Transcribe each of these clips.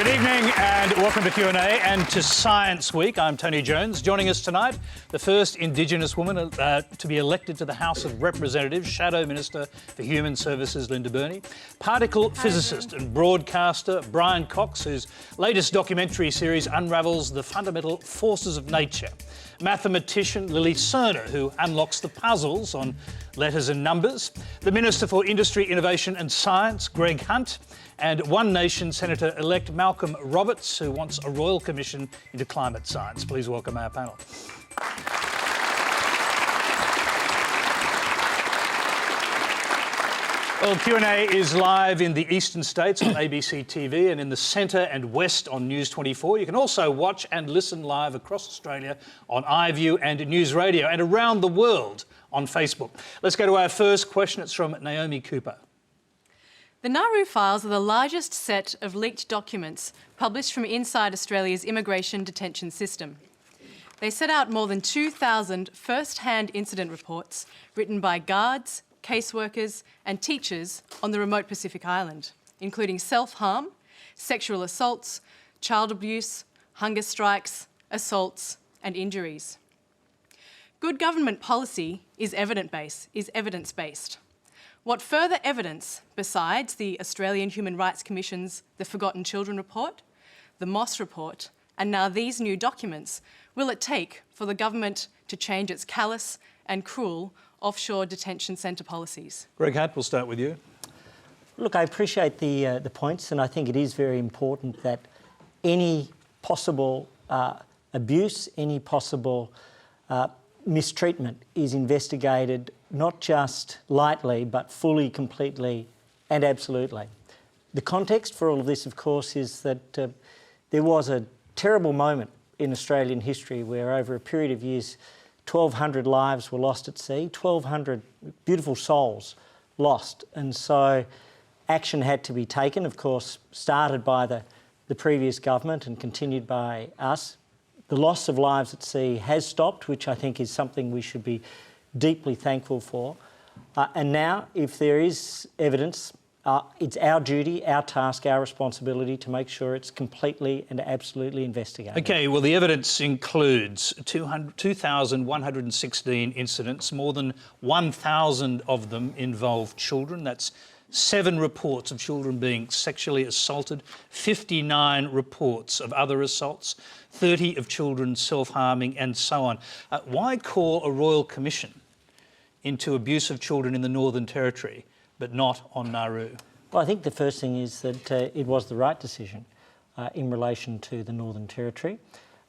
Good evening and welcome to Q&A and to Science Week. I'm Tony Jones. Joining us tonight, the first Indigenous woman to be elected to the House of Representatives, Shadow Minister for Human Services, Linda Burney. Particle physicist and broadcaster Brian Cox, whose latest documentary series unravels the fundamental forces of nature. Mathematician Lily Serna, who unlocks the puzzles on letters and numbers. The Minister for Industry, Innovation and Science, Greg Hunt. And One Nation Senator-elect Malcolm Roberts, who wants a royal commission into climate science. Please welcome our panel. Well, Q&A is live in the eastern states on ABC TV and in the centre and west on News 24. You can also watch and listen live across Australia on iView and News Radio and around the world on Facebook. Let's go to our first question. It's from Naomi Cooper. The Nauru files are the largest set of leaked documents published from inside Australia's immigration detention system. They set out more than 2,000 first-hand incident reports written by guards, caseworkers and teachers on the remote Pacific Island, including self-harm, sexual assaults, child abuse, hunger strikes, assaults and injuries. Good government policy is evidence-based. What further evidence, besides the Australian Human Rights Commission's The Forgotten Children Report, the Moss Report, and now these new documents, will it take for the government to change its callous and cruel offshore detention centre policies? Greg Hunt, we'll start with you. Look, I appreciate the points, and I think it is very important that any possible abuse, any possible mistreatment is investigated not just lightly, but fully, completely and absolutely. The context for all of this, of course, is that there was a terrible moment in Australian history where over a period of years 1,200 lives were lost at sea, 1,200 beautiful souls lost. And so action had to be taken, of course, started by the previous government and continued by us. The loss of lives at sea has stopped, which I think is something we should be deeply thankful for. And now, if there is evidence, it's our duty, our task, our responsibility to make sure it's completely and absolutely investigated. OK, well, the evidence includes 2,116 incidents. More than 1,000 of them involve children. That's 7 reports of children being sexually assaulted, 59 reports of other assaults, 30 of children self-harming and so on. Why call a royal commission into abuse of children in the Northern Territory, but not on Nauru? Well, I think the first thing is that it was the right decision in relation to the Northern Territory.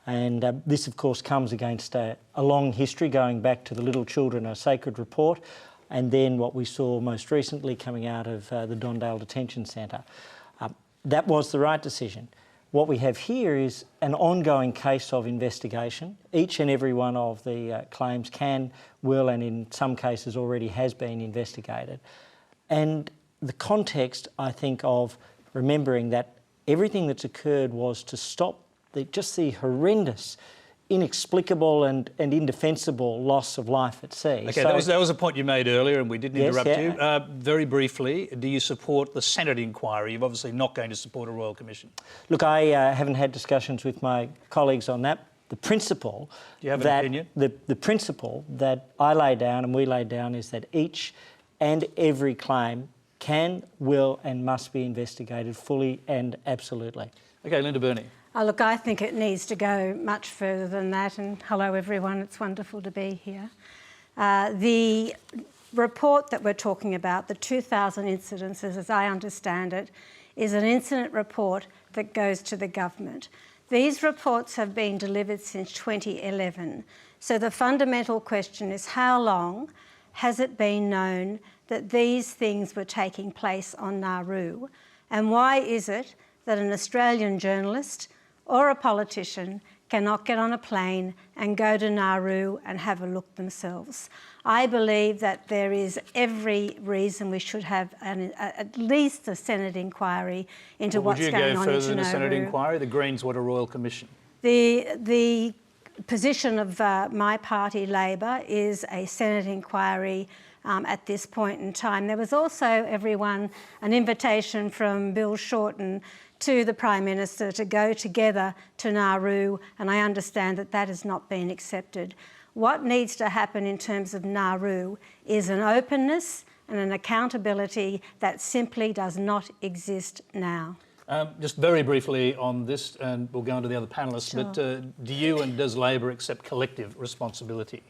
And this, of course, comes against a long history going back to the Little Children Are Sacred report, and then what we saw most recently coming out of the Dondale Detention Centre. That was the right decision. What we have here is an ongoing case of investigation. Each and every one of the claims can, will, and in some cases already has been investigated. And the context, I think, of remembering that everything that's occurred was to stop just the horrendous, inexplicable and indefensible loss of life at sea. OK, so that was a point you made earlier and we didn't interrupt you. Very briefly, do you support the Senate inquiry? You're obviously not going to support a royal commission. Look, I haven't had discussions with my colleagues on that. The principle... Do you have an opinion? The principle that I lay down and we lay down is that each and every claim can, will and must be investigated fully and absolutely. OK, Linda Burney. Look, I think it needs to go much further than that, and hello everyone, it's wonderful to be here. The report that we're talking about, the 2,000 incidences, as I understand it, is an incident report that goes to the government. These reports have been delivered since 2011, so the fundamental question is how long has it been known that these things were taking place on Nauru, and why is it that an Australian journalist or a politician cannot get on a plane and go to Nauru and have a look themselves? I believe that there is every reason we should have at least a Senate inquiry into what's going on in Nauru. Would you go further than a Senate inquiry? The Greens want a royal commission. The position of my party, Labor, is a Senate inquiry at this point in time. There was also, everyone, an invitation from Bill Shorten to the Prime Minister to go together to Nauru, and I understand that that has not been accepted. What needs to happen in terms of Nauru is an openness and an accountability that simply does not exist now. Just very briefly on this, and we'll go on to the other panellists, Sure. but do you and does Labor accept collective responsibility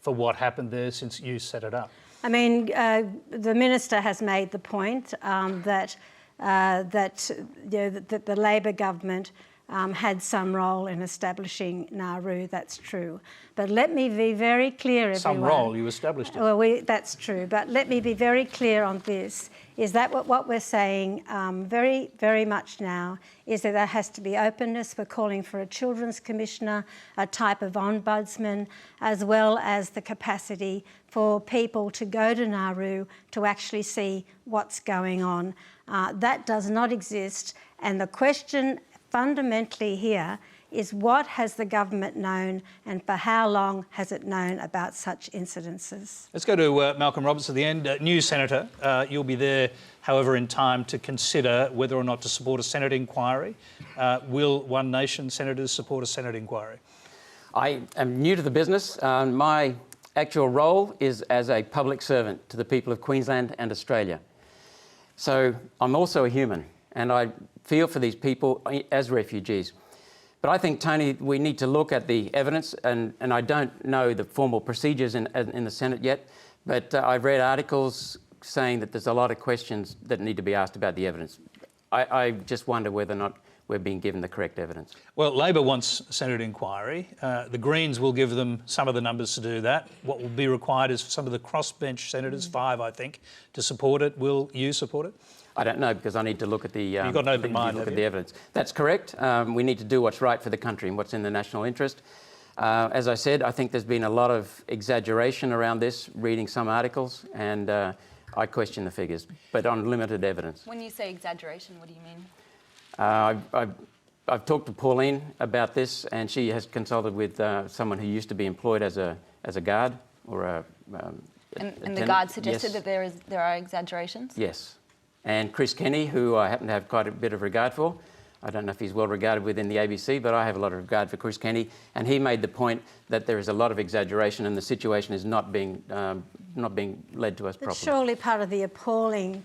for what happened there since you set it up? I mean, the Minister has made the point that the Labor government had some role in establishing Nauru. That's true. But let me be very clear, everyone. Some role, you established it. Well, that's true. But let me be very clear on this, is that what we're saying very, very much now is that there has to be openness. We're calling for a children's commissioner, a type of ombudsman, as well as the capacity for people to go to Nauru to actually see what's going on. That does not exist. And the question fundamentally here is, what has the government known and for how long has it known about such incidences? Let's go to Malcolm Roberts at the end. New Senator, you'll be there, however, in time to consider whether or not to support a Senate inquiry. Will One Nation senators support a Senate inquiry? I am new to the business. My actual role is as a public servant to the people of Queensland and Australia. So I'm also a human, and I feel for these people as refugees. But I think, Tony, we need to look at the evidence, and I don't know the formal procedures in the Senate yet, but I've read articles saying that there's a lot of questions that need to be asked about the evidence. I just wonder whether or not we're being given the correct evidence. Well, Labor wants a Senate inquiry. The Greens will give them some of the numbers to do that. What will be required is for some of the crossbench senators, 5 I think, to support it. Will you support it? I don't know, because I need to look at the You've got an open mind, look have at you? the evidence. That's correct. We need to do what's right for the country and what's in the national interest. As I said, I think there's been a lot of exaggeration around this, reading some articles, and I question the figures, but on limited evidence. When you say exaggeration, what do you mean? I've talked to Pauline about this, and she has consulted with someone who used to be employed as a guard or a And the guard suggested that there are exaggerations? Yes. And Chris Kenny, who I happen to have quite a bit of regard for. I don't know if he's well regarded within the ABC, but I have a lot of regard for Chris Kenny. And he made the point that there is a lot of exaggeration and the situation is not being led to us properly. But surely part of the appalling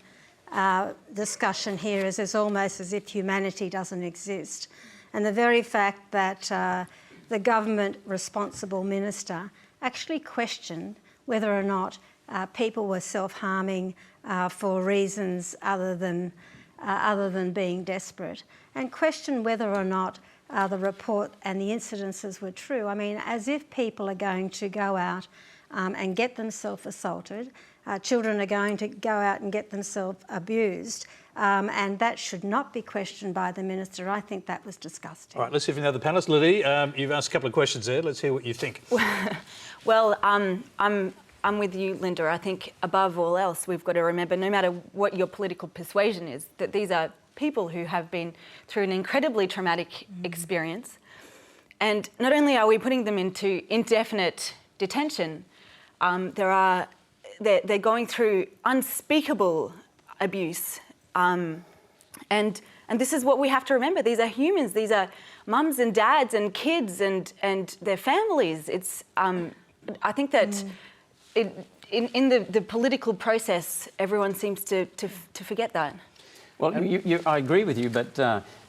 discussion here is it's almost as if humanity doesn't exist. And the very fact that the government responsible minister actually questioned whether or not people were self-harming for reasons other than being desperate, and questioned whether or not the report and the incidences were true. I mean, as if people are going to go out and get themselves assaulted, children are going to go out and get themselves abused, and that should not be questioned by the minister. I think that was disgusting. All right, let's hear from the other panellists. Lily, you've asked a couple of questions there. Let's hear what you think. Well, I'm with you, Linda. I think above all else, we've got to remember, no matter what your political persuasion is, that these are people who have been through an incredibly traumatic experience. And not only are we putting them into indefinite detention, they're going through unspeakable abuse. And this is what we have to remember. These are humans. These are mums and dads and kids and their families. It's I think that in the political process, everyone seems to forget that. Well, I agree with you, but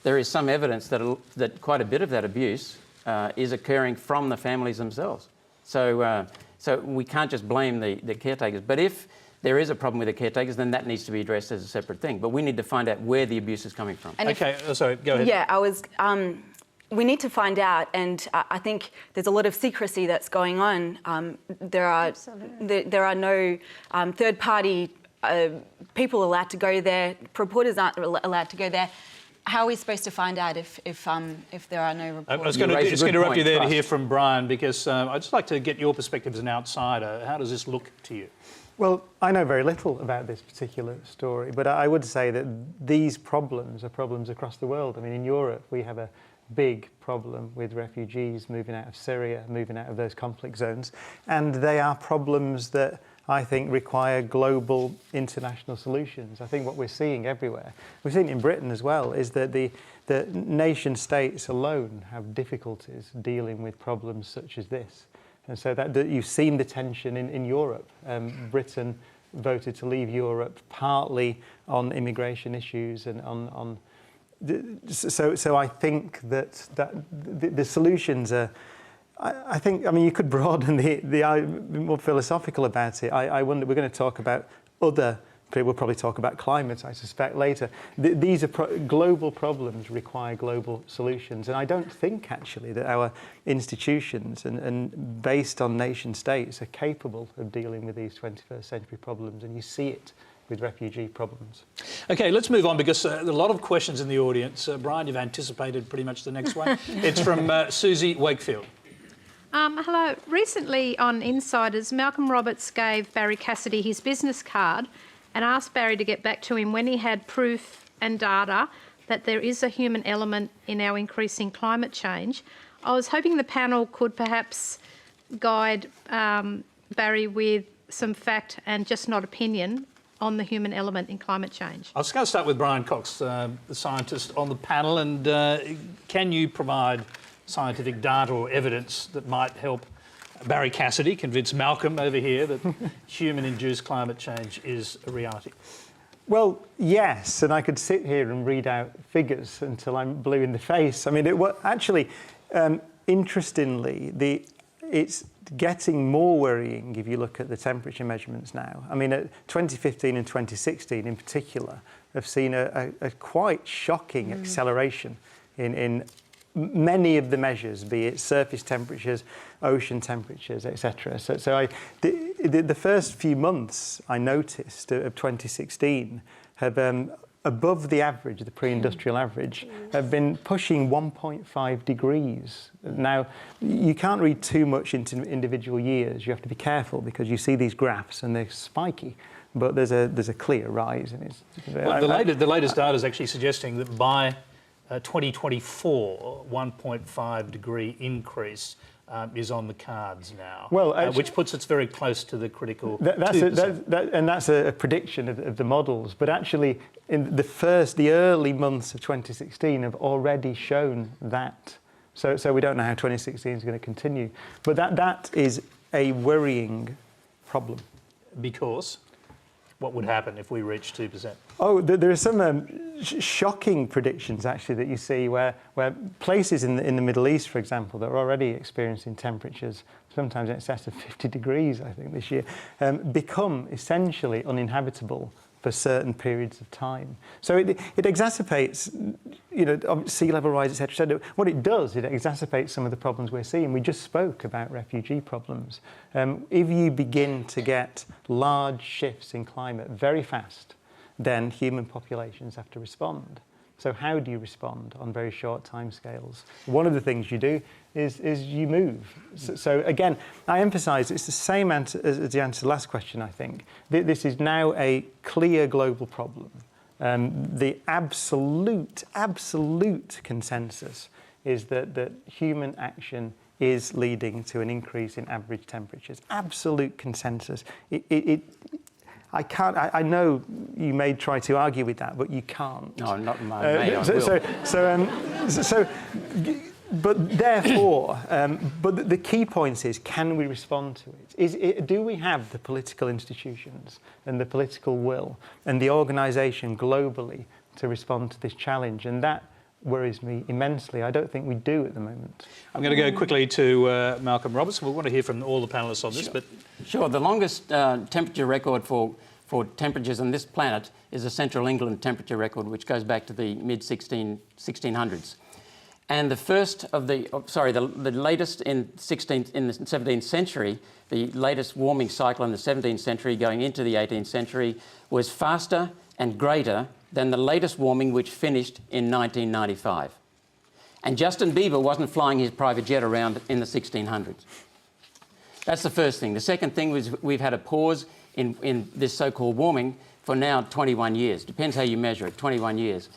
there is some evidence that quite a bit of that abuse is occurring from the families themselves. So we can't just blame the caretakers. But if there is a problem with the caretakers, then that needs to be addressed as a separate thing. But we need to find out where the abuse is coming from. And OK, sorry, go ahead. Yeah, we need to find out, and I think there's a lot of secrecy that's going on. There are no third-party people allowed to go there. Reporters aren't allowed to go there. How are we supposed to find out if there are no reports? I was going to interrupt you there to hear from Brian, because I'd just like to get your perspective as an outsider. How does this look to you? Well, I know very little about this particular story, but I would say that these problems are problems across the world. I mean, in Europe, we have a big problem with refugees moving out of Syria, moving out of those conflict zones. And they are problems that I think require global international solutions. I think what we're seeing everywhere, we've seen it in Britain as well, is that the nation states alone have difficulties dealing with problems such as this. And so that you've seen the tension in Europe. Britain voted to leave Europe partly on immigration issues and on so I think that the solutions are, I mean, you could broaden the more philosophical about it. I wonder, we're going to talk about other, we'll probably talk about climate, I suspect, later. These are global problems require global solutions. And I don't think, actually, that our institutions and based on nation states are capable of dealing with these 21st century problems. And you see it with refugee problems. OK, let's move on because there are a lot of questions in the audience. Brian, you've anticipated pretty much the next one. It's from Susie Wakefield. Hello. Recently on Insiders, Malcolm Roberts gave Barry Cassidy his business card and asked Barry to get back to him when he had proof and data that there is a human element in our increasing climate change. I was hoping the panel could perhaps guide Barry with some fact and just not opinion on the human element in climate change. I was going to start with Brian Cox, the scientist on the panel, and can you provide scientific data or evidence that might help Barry Cassidy convince Malcolm over here that human-induced climate change is a reality? Well, yes, and I could sit here and read out figures until I'm blue in the face. I mean, interestingly, it's getting more worrying if you look at the temperature measurements now. I mean, 2015 and 2016 in particular have seen a quite shocking acceleration in many of the measures, be it surface temperatures, ocean temperatures, etc. So the first few months I noticed of 2016 have above the average, the pre-industrial average, have been pushing 1.5 degrees. Now, you can't read too much into individual years. You have to be careful because you see these graphs and they're spiky, but there's a clear rise. And well, the latest data is actually suggesting that by 2024, 1.5 degree increase is on the cards now, well, which puts us very close to the critical 2%. And that's a prediction of the models. But actually, in the early months of 2016 have already shown that. So we don't know how 2016 is going to continue. But that is a worrying problem. Because what would happen if we reach 2%? Oh, there are some shocking predictions, actually, that you see where places in the Middle East, for example, that are already experiencing temperatures sometimes in excess of 50 degrees, I think, this year, become essentially uninhabitable for certain periods of time. So it exacerbates, sea level rise, etc. So what it does, it exacerbates some of the problems we're seeing. We just spoke about refugee problems. If you begin to get large shifts in climate very fast, then human populations have to respond. So how do you respond on very short timescales? One of the things you do is you move. So again, I emphasise it's the same answer as the answer to the last question, I think. This is now a clear global problem. The absolute consensus is that human action is leading to an increase in average temperatures. Absolute consensus. I know you may try to argue with that, but you can't. No, not in my way. But therefore, but the key point is, can we respond to it? Do we have the political institutions and the political will and the organisation globally to respond to this challenge? And that worries me immensely. I don't think we do at the moment. I'm going to go quickly to Malcolm Roberts. We want to hear from all the panellists on this. Sure. The longest temperature record for temperatures on this planet is a Central England temperature record, which goes back to the mid-1600s. And the latest in the 17th century, the latest warming cycle in the 17th century going into the 18th century was faster and greater than the latest warming, which finished in 1995. And Justin Bieber wasn't flying his private jet around in the 1600s. That's the first thing. The second thing was we've had a pause in this so-called warming for now 21 years. Depends how you measure it, 21 years.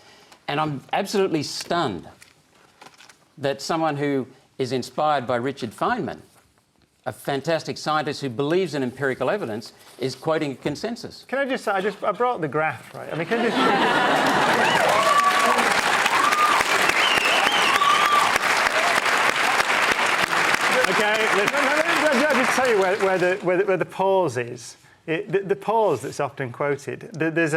And I'm absolutely stunned that someone who is inspired by Richard Feynman, a fantastic scientist who believes in empirical evidence, is quoting a consensus. Can I just say, I brought the graph, right? I mean, can I just... I'll just tell you where the pause is. The pause that's often quoted. There's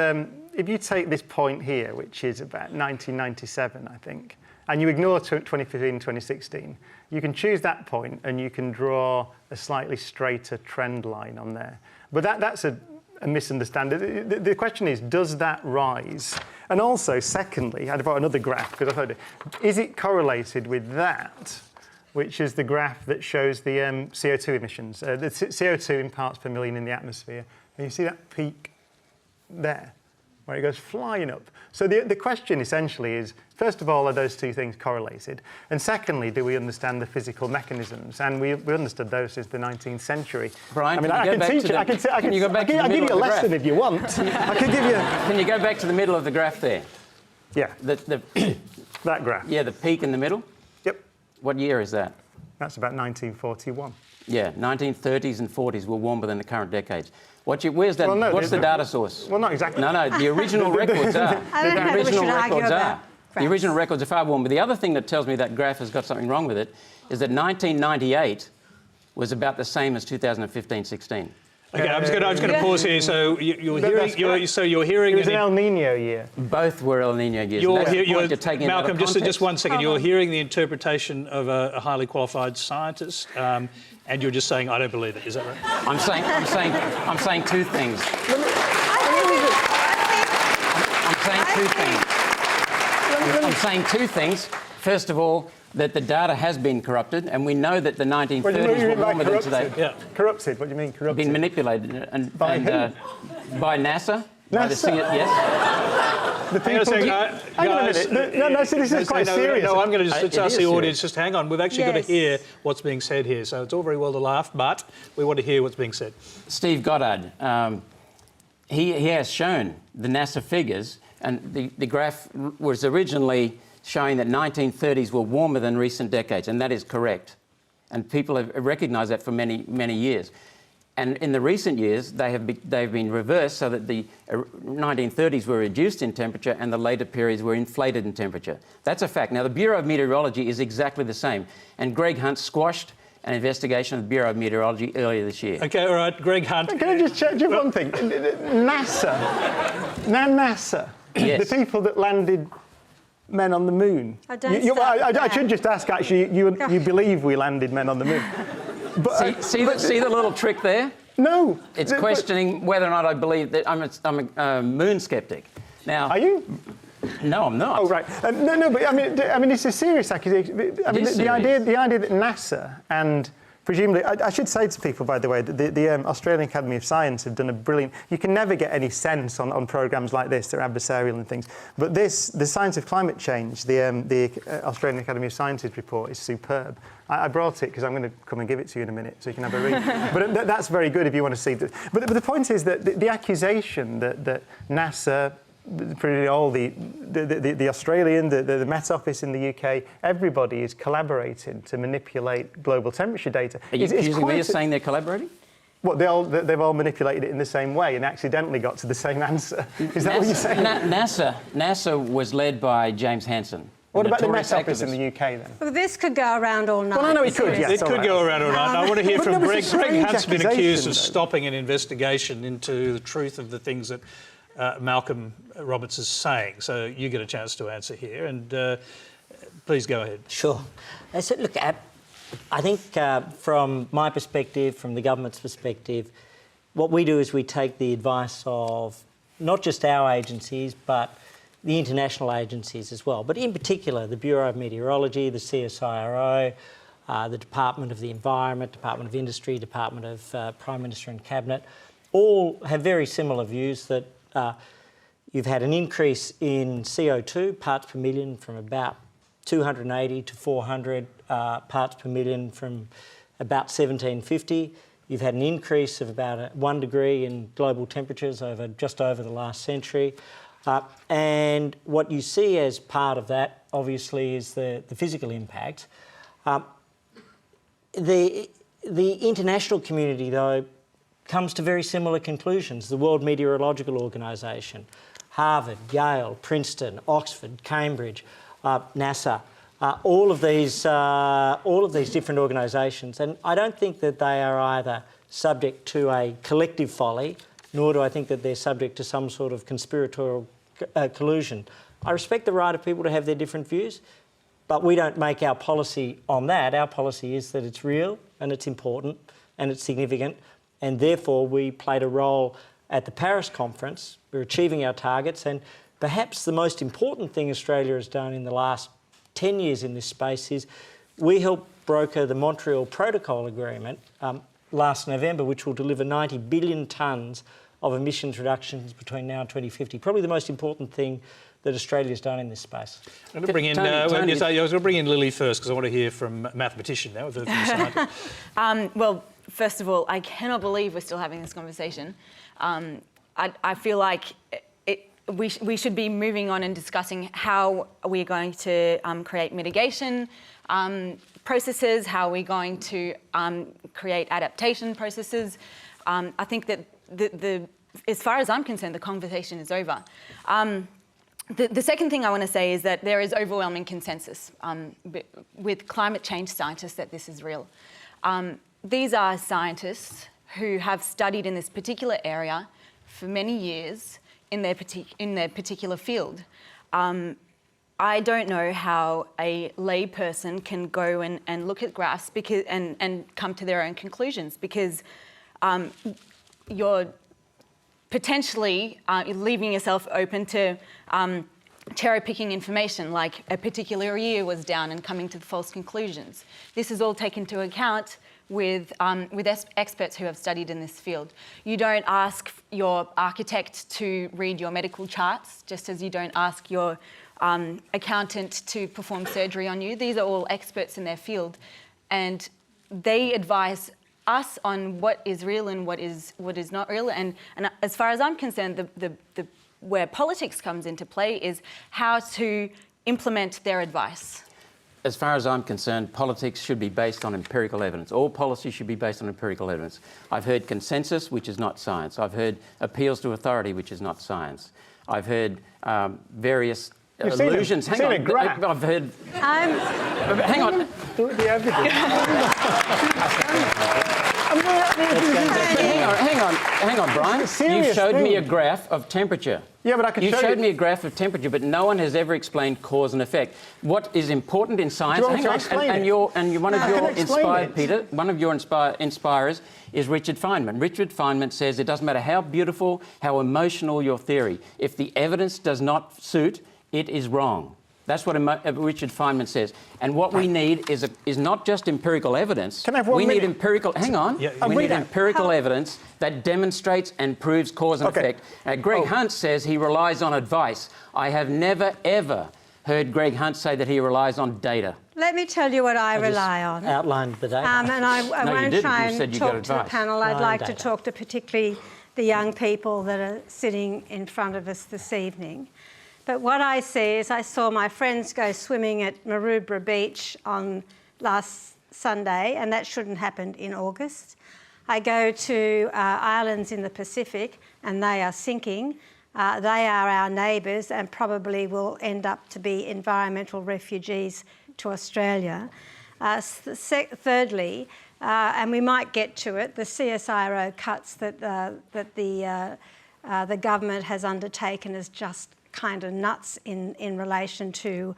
if you take this point here, which is about 1997, I think, and you ignore 2015, 2016, you can choose that point and you can draw a slightly straighter trend line on there. But that's a misunderstanding. The question is, does that rise? And also, secondly, I brought another graph because I thought, is it correlated with that, which is the graph that shows the CO2 emissions, the CO2 in parts per million in the atmosphere. And you see that peak there, where it goes flying up. So the question essentially is, first of all, are those two things correlated? And secondly, do we understand the physical mechanisms? And we understood those since the 19th century. Brian, I mean, I can teach you. I'll give you a lesson if you want. I can give you... Can you go back to the middle of the graph there? Yeah. That graph. Yeah, the peak in the middle? Yep. What year is that? That's about 1941. Yeah, 1930s and 40s were warmer than the current decades. Where's that? Well, no, what's the data source? Well, not exactly. No, the original records are. I don't know, we should argue about The original records are far warmer. But the other thing that tells me that graph has got something wrong with it is that 1998 was about the same as 2015-16. Okay, I'm just going to pause here. So you're hearing. It was an El Nino year. Both were El Nino years. Malcolm, just 1 second. You're hearing the interpretation of a highly qualified scientist, and you're just saying, "I don't believe it." Is that right? I'm saying two things. I'm saying two things. First of all, that the data has been corrupted, and we know that the 1930s were warmer than today. Yeah. Corrupted? What do you mean corrupted? Been manipulated by who? By NASA. NASA? Yes. The people. Hang on a minute. No, so this is quite serious. No, I'm going to just ask the audience, just hang on. We've actually got to hear what's being said here. So it's all very well to laugh, but we want to hear what's being said. Steve Goddard, he has shown the NASA figures, and the graph was originally showing that 1930s were warmer than recent decades, and that is correct. And people have recognised that for many, many years. And in the recent years, they've been reversed so that the 1930s were reduced in temperature and the later periods were inflated in temperature. That's a fact. Now, the Bureau of Meteorology is exactly the same. And Greg Hunt squashed an investigation of the Bureau of Meteorology earlier this year. OK, all right, Greg Hunt. Can I just check one thing? NASA. Now, NASA. Yes. The people that landed men on the moon. I should just ask, actually, you believe we landed men on the moon? But, see the little trick there? No. It's questioning whether or not I believe that I'm a moon skeptic. Now, are you? No, I'm not. Oh, right. No, but I mean, it's a serious accusation. I mean, the idea that NASA and presumably, I should say to people, by the way, that the Australian Academy of Science have done a brilliant... You can never get any sense on programmes like this. They're adversarial and things. But the Science of Climate Change, the Australian Academy of Sciences report is superb. I brought it because I'm going to come and give it to you in a minute so you can have a read. But that's very good if you want to see... But the point is that the accusation that NASA... Pretty all the Australian, the Met Office in the UK, everybody is collaborating to manipulate global temperature data. Are you accusing me of saying they're collaborating? What, they've all manipulated it in the same way and accidentally got to the same answer. Is that what you're saying? NASA was led by James Hansen. What about the Met Office in the UK then? Well, this could go around all night. Well, I know it could, yes. It could go around all night. I want to hear from Greg. Greg Hunt's been accused of though. stopping an investigation into the truth of the things that Malcolm Roberts is saying. So you get a chance to answer here, and please go ahead. Sure. So, look, I think from my perspective, from the government's perspective, what we do is we take the advice of not just our agencies, but the international agencies as well. But in particular, the Bureau of Meteorology, the CSIRO, the Department of the Environment, Department of Industry, Department of Prime Minister and Cabinet, all have very similar views that you've had an increase in CO2 parts per million from about 280 to 400 parts per million from about 1750. You've had an increase of about 1 degree in global temperatures just over the last century. And what you see as part of that, obviously, is the physical impact. The international community, though, comes to very similar conclusions. The World Meteorological Organization, Harvard, Yale, Princeton, Oxford, Cambridge, NASA, all of these different organisations, and I don't think that they are either subject to a collective folly, nor do I think that they're subject to some sort of conspiratorial collusion. I respect the right of people to have their different views, but we don't make our policy on that. Our policy is that it's real and it's important and it's significant, and therefore we played a role at the Paris conference. We're achieving our targets, and perhaps the most important thing Australia has done in the last 10 years in this space is we helped broker the Montreal Protocol Agreement last November, which will deliver 90 billion tonnes of emissions reductions between now and 2050. Probably the most important thing that Australia's done in this space. I'm going to bring in, I was going to bring in Lily first, because I want to hear from Mathematician now. Well, first of all, I cannot believe we're still having this conversation. I feel like we should be moving on and discussing how we're going to create mitigation processes, how we're going to create adaptation processes. I think that as far as I'm concerned, the conversation is over. The second thing I want to say is that there is overwhelming consensus with climate change scientists that this is real. These are scientists who have studied in this particular area for many years in their particular field. I don't know how a lay person can go and look at graphs and come to their own conclusions, because you're potentially leaving yourself open to cherry-picking information, like a particular year was down and coming to false conclusions. This is all taken into account with experts who have studied in this field. You don't ask your architect to read your medical charts, just as you don't ask your accountant to perform surgery on you. These are all experts in their field, and they advise us on what is real and what is not real. And as far as I'm concerned, where politics comes into play is how to implement their advice. As far as I'm concerned, politics should be based on empirical evidence. All policy should be based on empirical evidence. I've heard consensus, which is not science. I've heard appeals to authority, which is not science. I've heard various illusions. You've seen a graph. I've heard. Hang on. The evidence. Hang on, Brian. You showed me a graph of temperature. Yeah, but I can show you. You showed me a graph of temperature, but no one has ever explained cause and effect. What is important in science? One of your inspirers is Richard Feynman. Richard Feynman says it doesn't matter how beautiful, how emotional your theory. If the evidence does not suit, it is wrong. That's what Richard Feynman says. And what we need is not just empirical evidence. Can I have 1 minute? We need empirical. Hang on. Yeah, we need empirical evidence that demonstrates and proves cause and effect. Greg Hunt says he relies on advice. I have never ever heard Greg Hunt say that he relies on data. Let me tell you what I rely on. Outlined the data. And I won't try and talk to the panel. I'd like to talk to particularly the young people that are sitting in front of us this evening. But what I see is I saw my friends go swimming at Maroubra Beach on last Sunday, and that shouldn't happen in August. I go to islands in the Pacific, and they are sinking. They are our neighbours and probably will end up to be environmental refugees to Australia. Thirdly, and we might get to it, the CSIRO cuts that the government has undertaken is just kind of nuts in relation to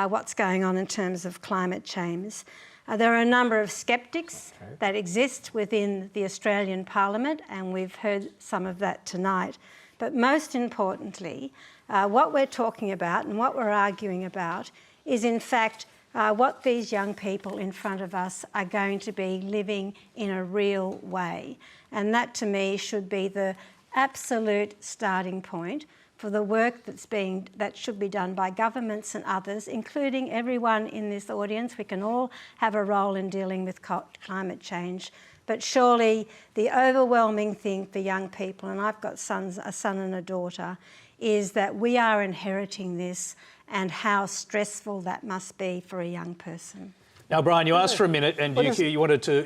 what's going on in terms of climate change. There are a number of sceptics that exist within the Australian Parliament, and we've heard some of that tonight. But most importantly, what we're talking about and what we're arguing about is in fact what these young people in front of us are going to be living in a real way. And that to me should be the absolute starting point for the work that should be done by governments and others, including everyone in this audience. We can all have a role in dealing with climate change, but surely the overwhelming thing for young people, and I've got a son and a daughter, is that we are inheriting this and how stressful that must be for a young person. Now, Brian, you asked for a minute, and you wanted to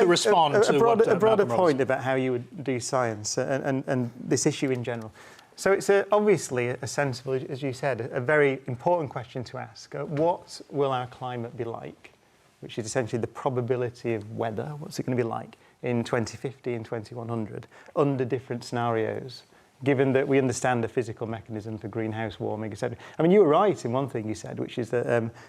respond to a broader Malcolm point about how you would do science and this issue in general. So it's obviously a sensible, as you said, a very important question to ask. What will our climate be like? Which is essentially the probability of weather. What's it going to be like in 2050 and 2100 under different scenarios, given that we understand the physical mechanism for greenhouse warming, etc. I mean, you were right in one thing you said, which is that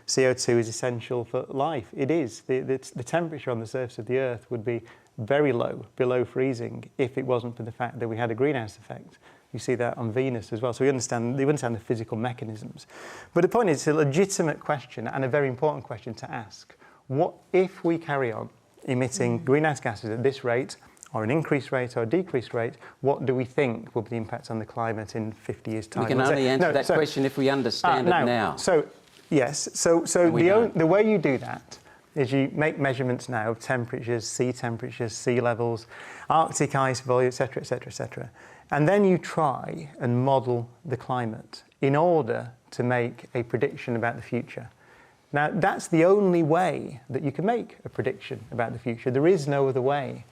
CO2 is essential for life. It is. The temperature on the surface of the Earth would be very low, below freezing, if it wasn't for the fact that we had a greenhouse effect. You see that on Venus as well. So we understand the physical mechanisms. But the point is, it's a legitimate question and a very important question to ask. What if we carry on emitting greenhouse gases at this rate, or an increased rate or a decreased rate, what do we think will be the impact on the climate in 50 years' time? We can only answer that question if we understand it now. So, yes. So the way you do that is you make measurements now of temperatures, sea levels, Arctic ice volume, etc., etc., etc. And then you try and model the climate in order to make a prediction about the future. Now, that's the only way that you can make a prediction about the future. There is no other way.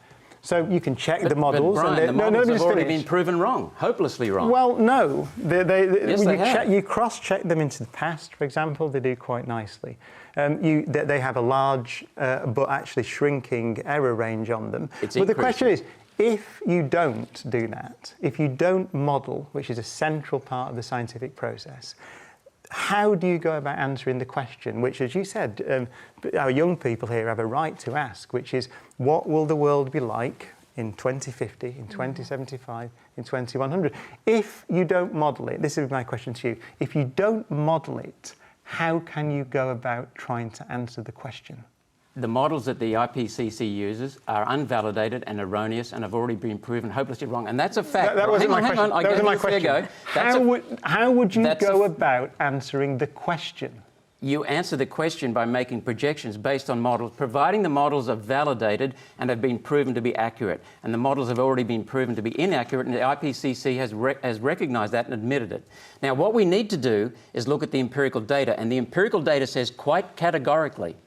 So you can check the models. But Brian, the models have already been proven wrong, hopelessly wrong. Well, no. Yes, they have. You cross-check them into the past, for example, they do quite nicely. They have a large but actually shrinking error range on them. But the question is, if you don't do that, if you don't model, which is a central part of the scientific process, how do you go about answering the question, which, as you said, our young people here have a right to ask, which is, what will the world be like in 2050, in 2075, in 2100? If you don't model it, this is my question to you, if you don't model it, how can you go about trying to answer the question? The models that the IPCC uses are unvalidated and erroneous and have already been proven hopelessly wrong. And that's a fact. That wasn't my question. Hang on, That wasn't my question. How would you go about answering the question? You answer the question by making projections based on models, providing the models are validated and have been proven to be accurate. And the models have already been proven to be inaccurate, and the IPCC has recognised that and admitted it. Now, what we need to do is look at the empirical data, and the empirical data says quite categorically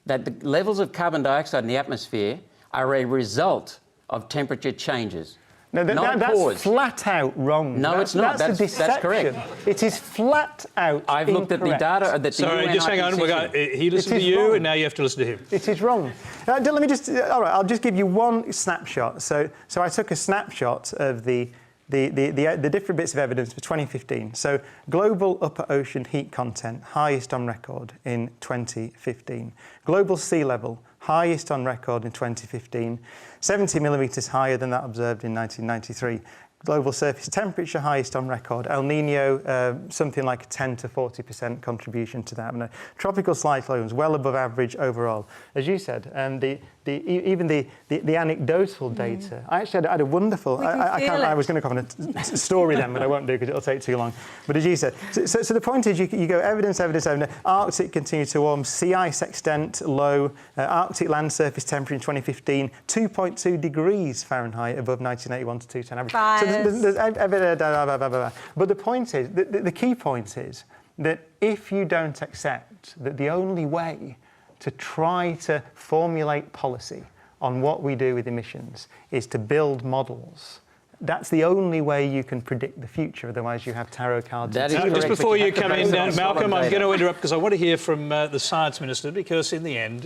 that the levels of carbon dioxide in the atmosphere are a result of temperature changes. No, that's flat out wrong. No, it's not. That's a deception. That's correct. It is flat out I've looked at the data that the Sorry, UN just hang on. He listened to you, and now you have to listen to him. It is wrong. Let me just. All right, I'll just give you one snapshot. So I took a snapshot of the different bits of evidence for 2015. So global upper ocean heat content, highest on record in 2015. Global sea level, highest on record in 2015. 70 millimetres higher than that observed in 1993. Global surface temperature, highest on record. El Nino, something like a 10 to 40% contribution to that. And tropical cyclones, well above average overall. As you said, even the anecdotal data. I actually had a wonderful. I was going to comment on a story then, but I won't do because it'll take too long. But as you said, so the point is, you go evidence. Arctic continues to warm, sea ice extent low, Arctic land surface temperature in 2015 2.2 degrees Fahrenheit above 1981 to 210 average. But the point is, the key point is that if you don't accept that the only way to try to formulate policy on what we do with emissions is to build models, that's the only way you can predict the future. Otherwise, you have tarot cards. Just before you come in, Malcolm, I'm going to interrupt because I want to hear from the Science Minister, because in the end,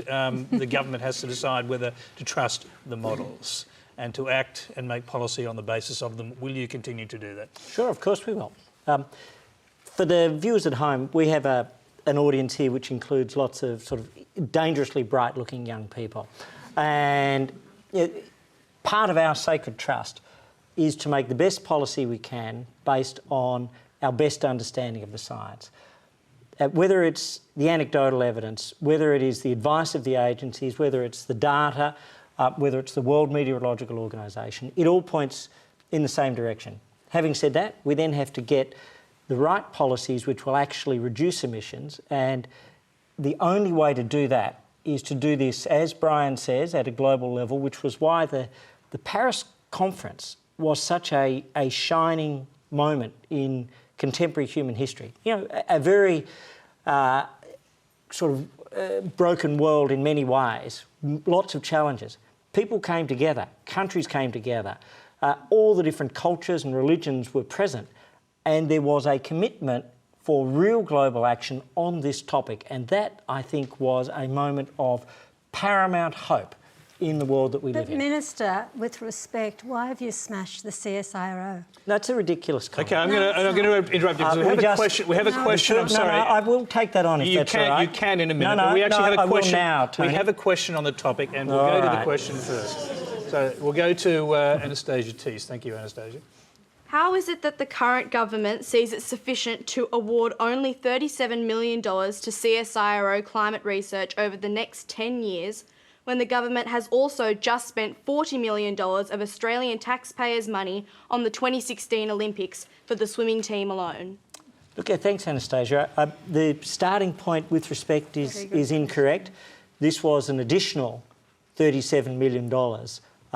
the government has to decide whether to trust the models and to act and make policy on the basis of them. Will you continue to do that? Sure, of course we will. For the viewers at home, we have an audience here which includes lots of sort of dangerously bright-looking young people. And part of our sacred trust is to make the best policy we can based on our best understanding of the science. Whether it's the anecdotal evidence, whether it is the advice of the agencies, whether it's the data, whether it's the World Meteorological Organisation, it all points in the same direction. Having said that, we then have to get the right policies which will actually reduce emissions, and the only way to do that is to do this, as Brian says, at a global level, which was why the Paris conference was such a shining moment in contemporary human history. You know, a very sort of broken world in many ways, lots of challenges. People came together, countries came together, all the different cultures and religions were present, and there was a commitment for real global action on this topic, and that, I think, was a moment of paramount hope in the world that we live in. But Minister, with respect, why have you smashed the CSIRO? That's a ridiculous comment. Okay, I'm going to interrupt you because we have a question. I'm sorry. No, I will take that on if that's all right. You can in a minute. No, but we actually have a question. I will now, Tony. We have a question on the topic, and we'll go to the question first. So we'll go to Anastasia Teese. Thank you, Anastasia. How is it that the current government sees it sufficient to award only $37 million to CSIRO climate research over the next 10 years, when the government has also just spent $40 million of Australian taxpayers' money on the 2016 Olympics for the swimming team alone? Look, thanks, Anastasia. The starting point with respect is incorrect. This was an additional $37 million.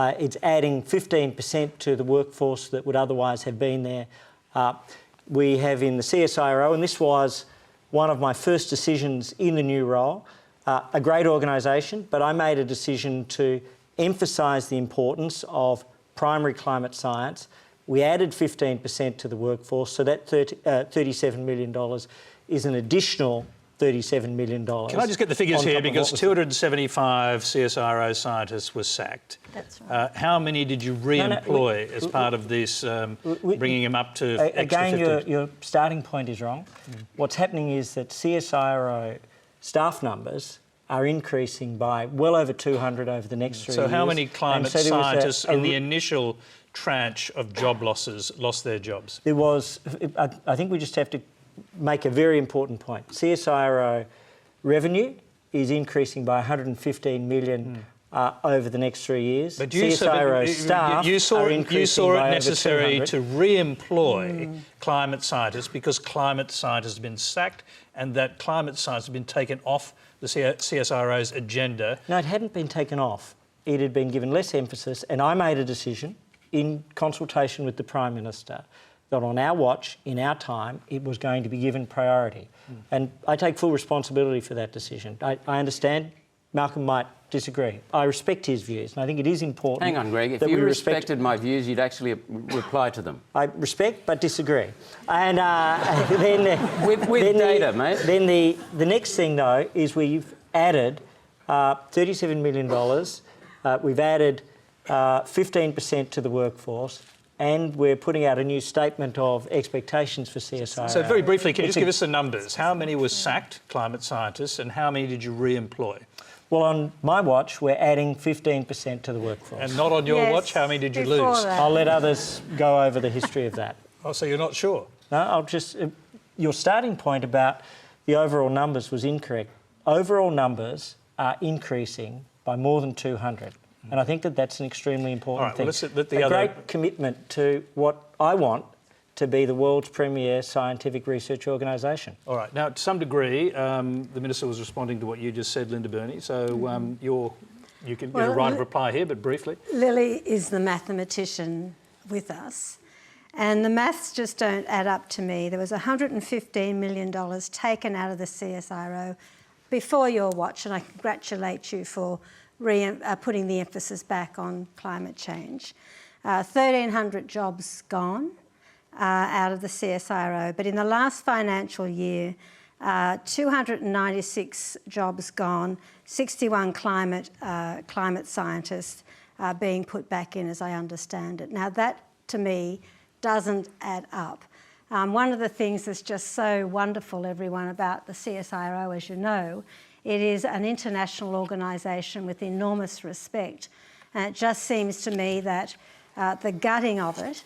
It's adding 15% to the workforce that would otherwise have been there. We have in the CSIRO, and this was one of my first decisions in the new role, a great organisation, but I made a decision to emphasise the importance of primary climate science. We added 15% to the workforce, so that $37 million is an additional $37 million. Can I just get the figures here? Because 275 CSIRO scientists were sacked. That's right. How many did you re-employ as part of this, bringing them up to extra 15? Again, your starting point is wrong. What's happening is that CSIRO staff numbers are increasing by well over 200 over the next 3 years. So how many climate scientists in the initial tranche of job losses lost their jobs? There was, I think we just have to make a very important point. CSIRO revenue is increasing by 115 million over the next 3 years. But CSIRO staff you saw are it increasing by necessary over 200. to re-employ climate scientists because climate scientists have been sacked and that climate science has been taken off the CSIRO's agenda. No, it hadn't been taken off. It had been given less emphasis, and I made a decision in consultation with the Prime Minister that on our watch, in our time, it was going to be given priority. And I take full responsibility for that decision. I understand Malcolm might disagree. I respect his views, and I think it is important. Hang on, Greg. If you respected my views, you'd actually reply to them. I respect but disagree. And then with data, mate. Then the next thing, though, is we've added $37 million. We've added 15% to the workforce. And we're putting out a new statement of expectations for CSIRO. So very briefly, can you just give us the numbers? How many were sacked, climate scientists, and how many did you re-employ? Well, on my watch, we're adding 15% to the workforce. And not on your watch, how many did you lose? I'll let others go over the history of that. Oh, so you're not sure? No, I'll just... your starting point about the overall numbers was incorrect. Overall numbers are increasing by more than 200. And I think that that's an extremely important thing. Well, great commitment to what I want to be the world's premier scientific research organisation. All right. Now, to some degree, the Minister was responding to what you just said, Linda Burney, so you can get a right of reply here, but briefly. Lily is the mathematician with us, and the maths just don't add up to me. There was $115 million taken out of the CSIRO before your watch, and I congratulate you for putting the emphasis back on climate change. 1,300 jobs gone out of the CSIRO, but in the last financial year, 296 jobs gone, 61 climate scientists being put back in, as I understand it. Now that, to me, doesn't add up. One of the things that's just so wonderful, everyone, about the CSIRO, as you know, it is an international organisation with enormous respect. And it just seems to me that the gutting of it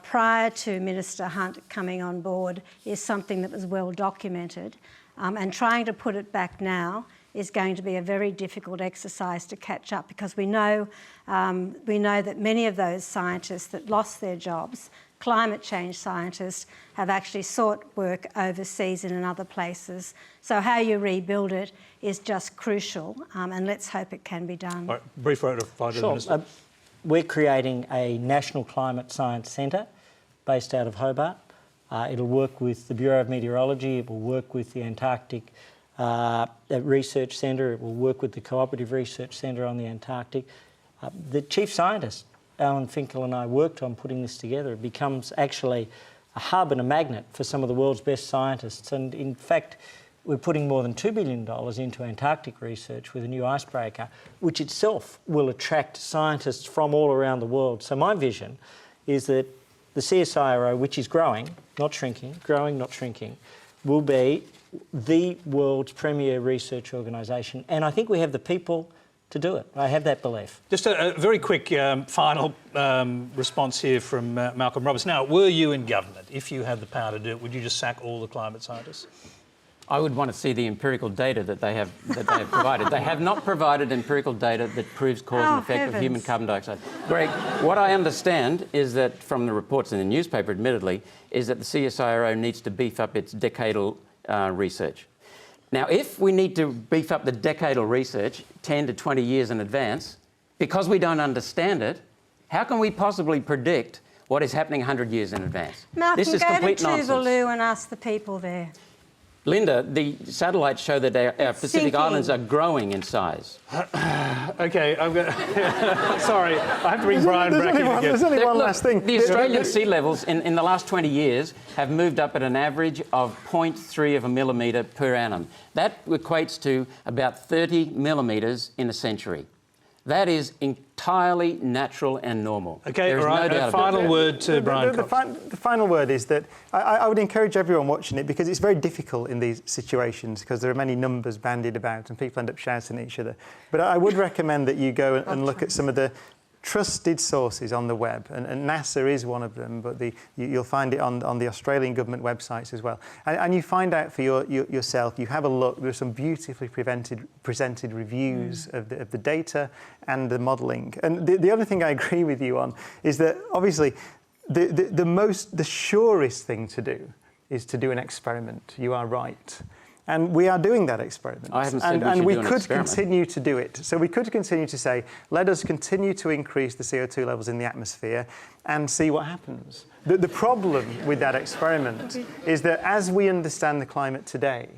prior to Minister Hunt coming on board is something that was well documented. And trying to put it back now is going to be a very difficult exercise to catch up, because we know that many of those scientists that lost their jobs, climate change scientists, have actually sought work overseas and in other places. So how you rebuild it is just crucial, and let's hope it can be done. All right, brief reply to the Minister. we're creating a National Climate Science Centre based out of Hobart. It'll work with the Bureau of Meteorology, it will work with the Antarctic Research Centre, it will work with the Cooperative Research Centre on the Antarctic. The chief scientist, Alan Finkel, and I worked on putting this together. It becomes actually a hub and a magnet for some of the world's best scientists. And in fact, we're putting more than $2 billion into Antarctic research with a new icebreaker, which itself will attract scientists from all around the world. So my vision is that the CSIRO, which is growing, not shrinking, growing, not shrinking, will be the world's premier research organisation. And I think we have the people to do it. I have that belief. Just a very quick final response here from Malcolm Roberts. Now, were you in government, if you had the power to do it, would you just sack all the climate scientists? I would want to see the empirical data that they have provided. They have not provided empirical data that proves cause and effect of human carbon dioxide. Greg, what I understand is that, from the reports in the newspaper, admittedly, is that the CSIRO needs to beef up its decadal research. Now, if we need to beef up the decadal research 10 to 20 years in advance, because we don't understand it, how can we possibly predict what is happening 100 years in advance? Malcolm, this is complete nonsense. go to Tuvalu and ask the people there. Linda, the satellites show that our Pacific Islands are growing in size. OK, I'm going to... Sorry, I have to bring Brian back in again. There's only one last thing. The Australian sea levels in the last 20 years have moved up at an average of 0.3 of a millimetre per annum. That equates to about 30 millimetres in a century. That is entirely natural and normal. OK, there is all right, no doubt final word to Brian the final word is that I would encourage everyone watching it, because it's very difficult in these situations because there are many numbers bandied about and people end up shouting at each other. But I would recommend that you go and look at some of the trusted sources on the web, and NASA is one of them, but you'll find it on the Australian government websites as well. And you find out for yourself, you have a look, there's some beautifully presented reviews of the data and the modelling. And the other thing I agree with you on is that, obviously, the surest thing to do is to do an experiment. You are right. And we are doing that experiment. I haven't said and we do an could experiment. continue to do it. So we could continue to say, let us continue to increase the CO2 levels in the atmosphere and see what happens. The problem with that experiment is that as we understand the climate today,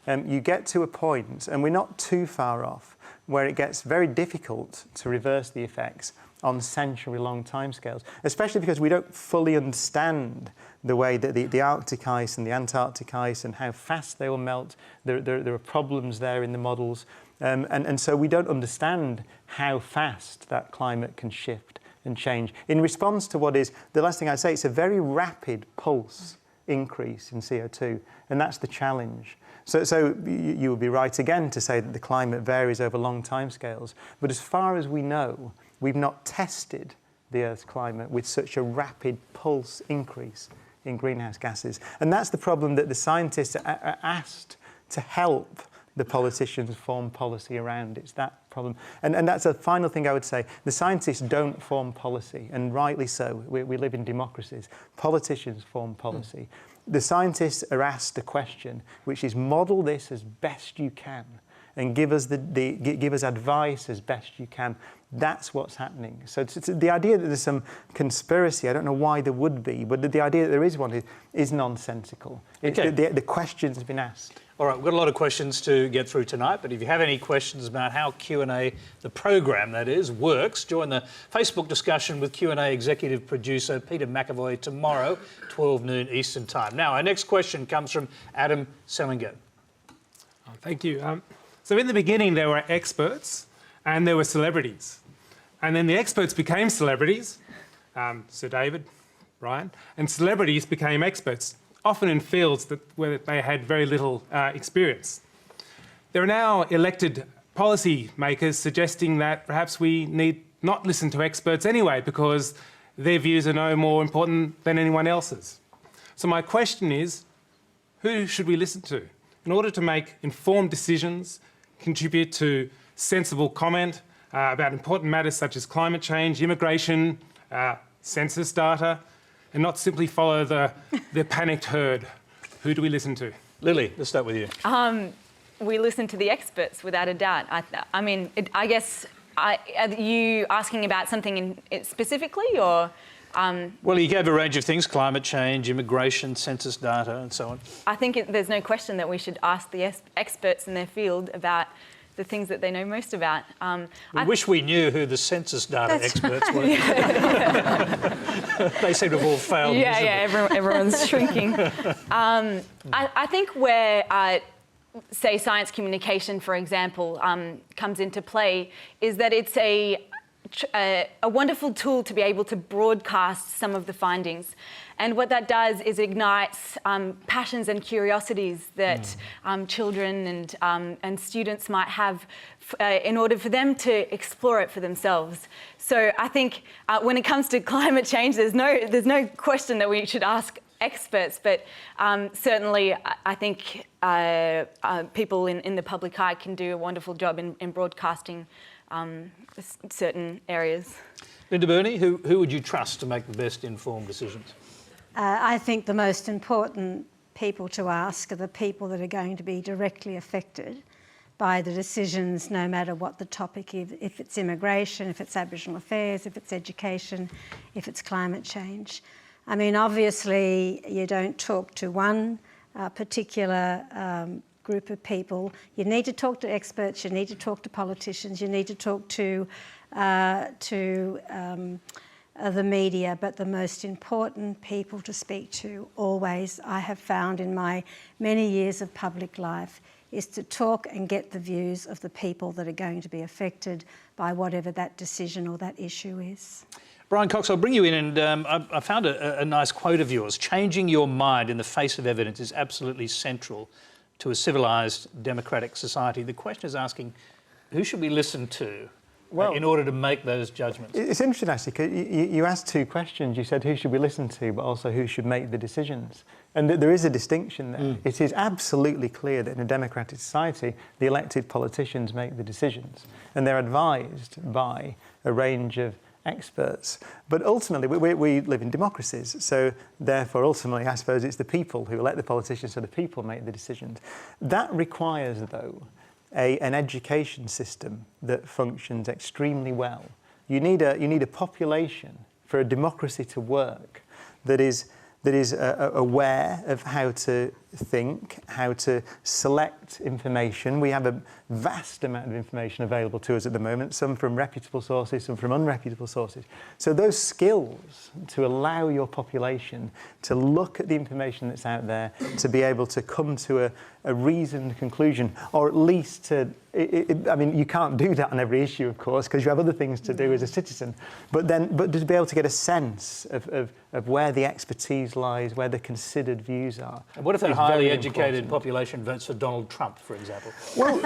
you get to a point, and we're not too far off, where it gets very difficult to reverse the effects on century-long timescales, especially because we don't fully understand the way that the Arctic ice and the Antarctic ice and how fast they will melt. There are problems there in the models. And so we don't understand how fast that climate can shift and change. In response to what is, the last thing I'd say, it's a very rapid pulse increase in CO2, and that's the challenge. So you would be right again to say that the climate varies over long timescales. But as far as we know, we've not tested the Earth's climate with such a rapid pulse increase in greenhouse gases. And that's the problem that the scientists are asked to help the politicians form policy around. It's that problem. And that's a final thing I would say. The scientists don't form policy, and rightly so. We live in democracies. Politicians form policy. The scientists are asked a question, which is model this as best you can and give us give us advice as best you can. That's what's happening. So the idea that there's some conspiracy, I don't know why there would be, but the idea that there is one is nonsensical. Okay. The question's been asked. All right, we've got a lot of questions to get through tonight, but if you have any questions about how Q&A, the program that is, works, join the Facebook discussion with Q&A executive producer Peter McAvoy tomorrow, 12 noon Eastern Time. Now, our next question comes from Adam Selinger. Oh, thank you. So in the beginning, there were experts and there were celebrities. And then the experts became celebrities, Sir David, Brian, and celebrities became experts, often in fields where they had very little experience. There are now elected policy makers suggesting that perhaps we need not listen to experts anyway because their views are no more important than anyone else's. So my question is, who should we listen to in order to make informed decisions, contribute to sensible comment about important matters such as climate change, immigration, census data, and not simply follow the panicked herd? Who do we listen to? Lily, let's start with you. We listen to the experts, without a doubt. I mean, I guess Are you asking about something specifically, or? Well, you gave a range of things: climate change, immigration, census data, and so on. I think there's no question that we should ask the experts in their field about the things that they know most about. I wish we knew who the census data experts were. They seem to have all failed. Yeah, everyone's shrinking. I think where, say, science communication, for example, comes into play is that it's a wonderful tool to be able to broadcast some of the findings. And what that does is ignites passions and curiosities that children and students might have in order for them to explore it for themselves. So I think when it comes to climate change, there's no question that we should ask experts, but certainly I think people in the public eye can do a wonderful job in broadcasting certain areas. Linda Burney, who would you trust to make the best informed decisions? I think the most important people to ask are the people that are going to be directly affected by the decisions, no matter what the topic is, if it's immigration, if it's Aboriginal affairs, if it's education, if it's climate change. I mean, obviously, you don't talk to one particular group of people. You need to talk to experts, you need to talk to politicians, you need to talk to the media, but the most important people to speak to always, I have found in my many years of public life, is to talk and get the views of the people that are going to be affected by whatever that decision or that issue is. Brian Cox, I'll bring you in, and I found a nice quote of yours. Changing your mind in the face of evidence is absolutely central to a civilised democratic society. The question is asking, who should we listen to in order to make those judgments? It's interesting, actually, 'cause you asked two questions. You said who should we listen to, but also who should make the decisions. And there is a distinction there. It is absolutely clear that in a democratic society, the elected politicians make the decisions, and they're advised by a range of experts. But ultimately, we live in democracies, so therefore, ultimately, I suppose it's the people who elect the politicians, so the people make the decisions. That requires, though, an education system that functions extremely well. You need a population for a democracy to work that is aware of how to think, how to select information. We have a vast amount of information available to us at the moment, some from reputable sources, some from unreputable sources. So those skills to allow your population to look at the information that's out there, to be able to come to a reasoned conclusion, or at least to, I mean, you can't do that on every issue, of course, because you have other things to do as a citizen, but to be able to get a sense of where the expertise lies, where the considered views are. And what if that highly educated population votes for Donald Trump, for example? Well,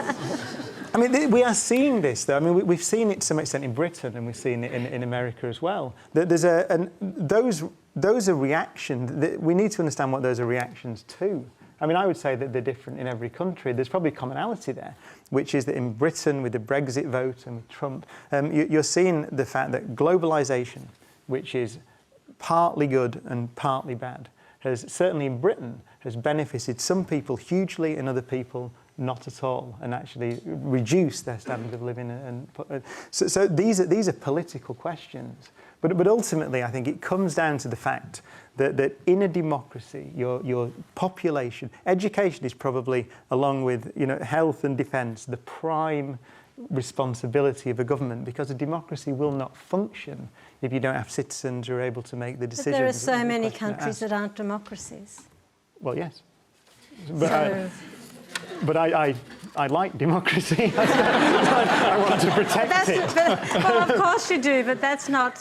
I mean, we are seeing this, though. I mean, we've seen it to some extent in Britain, and we've seen it in America as well. Those are reactions. We need to understand what those are reactions to. I mean, I would say that they're different in every country. There's probably commonality there, which is that in Britain, with the Brexit vote and with Trump, you're seeing the fact that globalisation, which is partly good and partly bad, has certainly in Britain has benefited some people hugely and other people not at all, and actually reduced their standard of living. So these are political questions. But ultimately, I think it comes down to the fact that in a democracy, your population, education is probably, along with health and defence, the prime responsibility of a government, because a democracy will not function if you don't have citizens who are able to make the decisions. But there are so many countries that aren't democracies. Well, yes. But I like democracy. I want to protect it. Well, of course you do, but that's not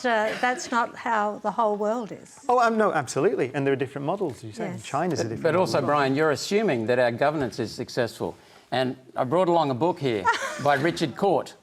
how the whole world is. Oh, no, absolutely. And there are different models, as you say. Yes. China's a different model. But also, Brian, you're assuming that our governance is successful. And I brought along a book here by Richard Court,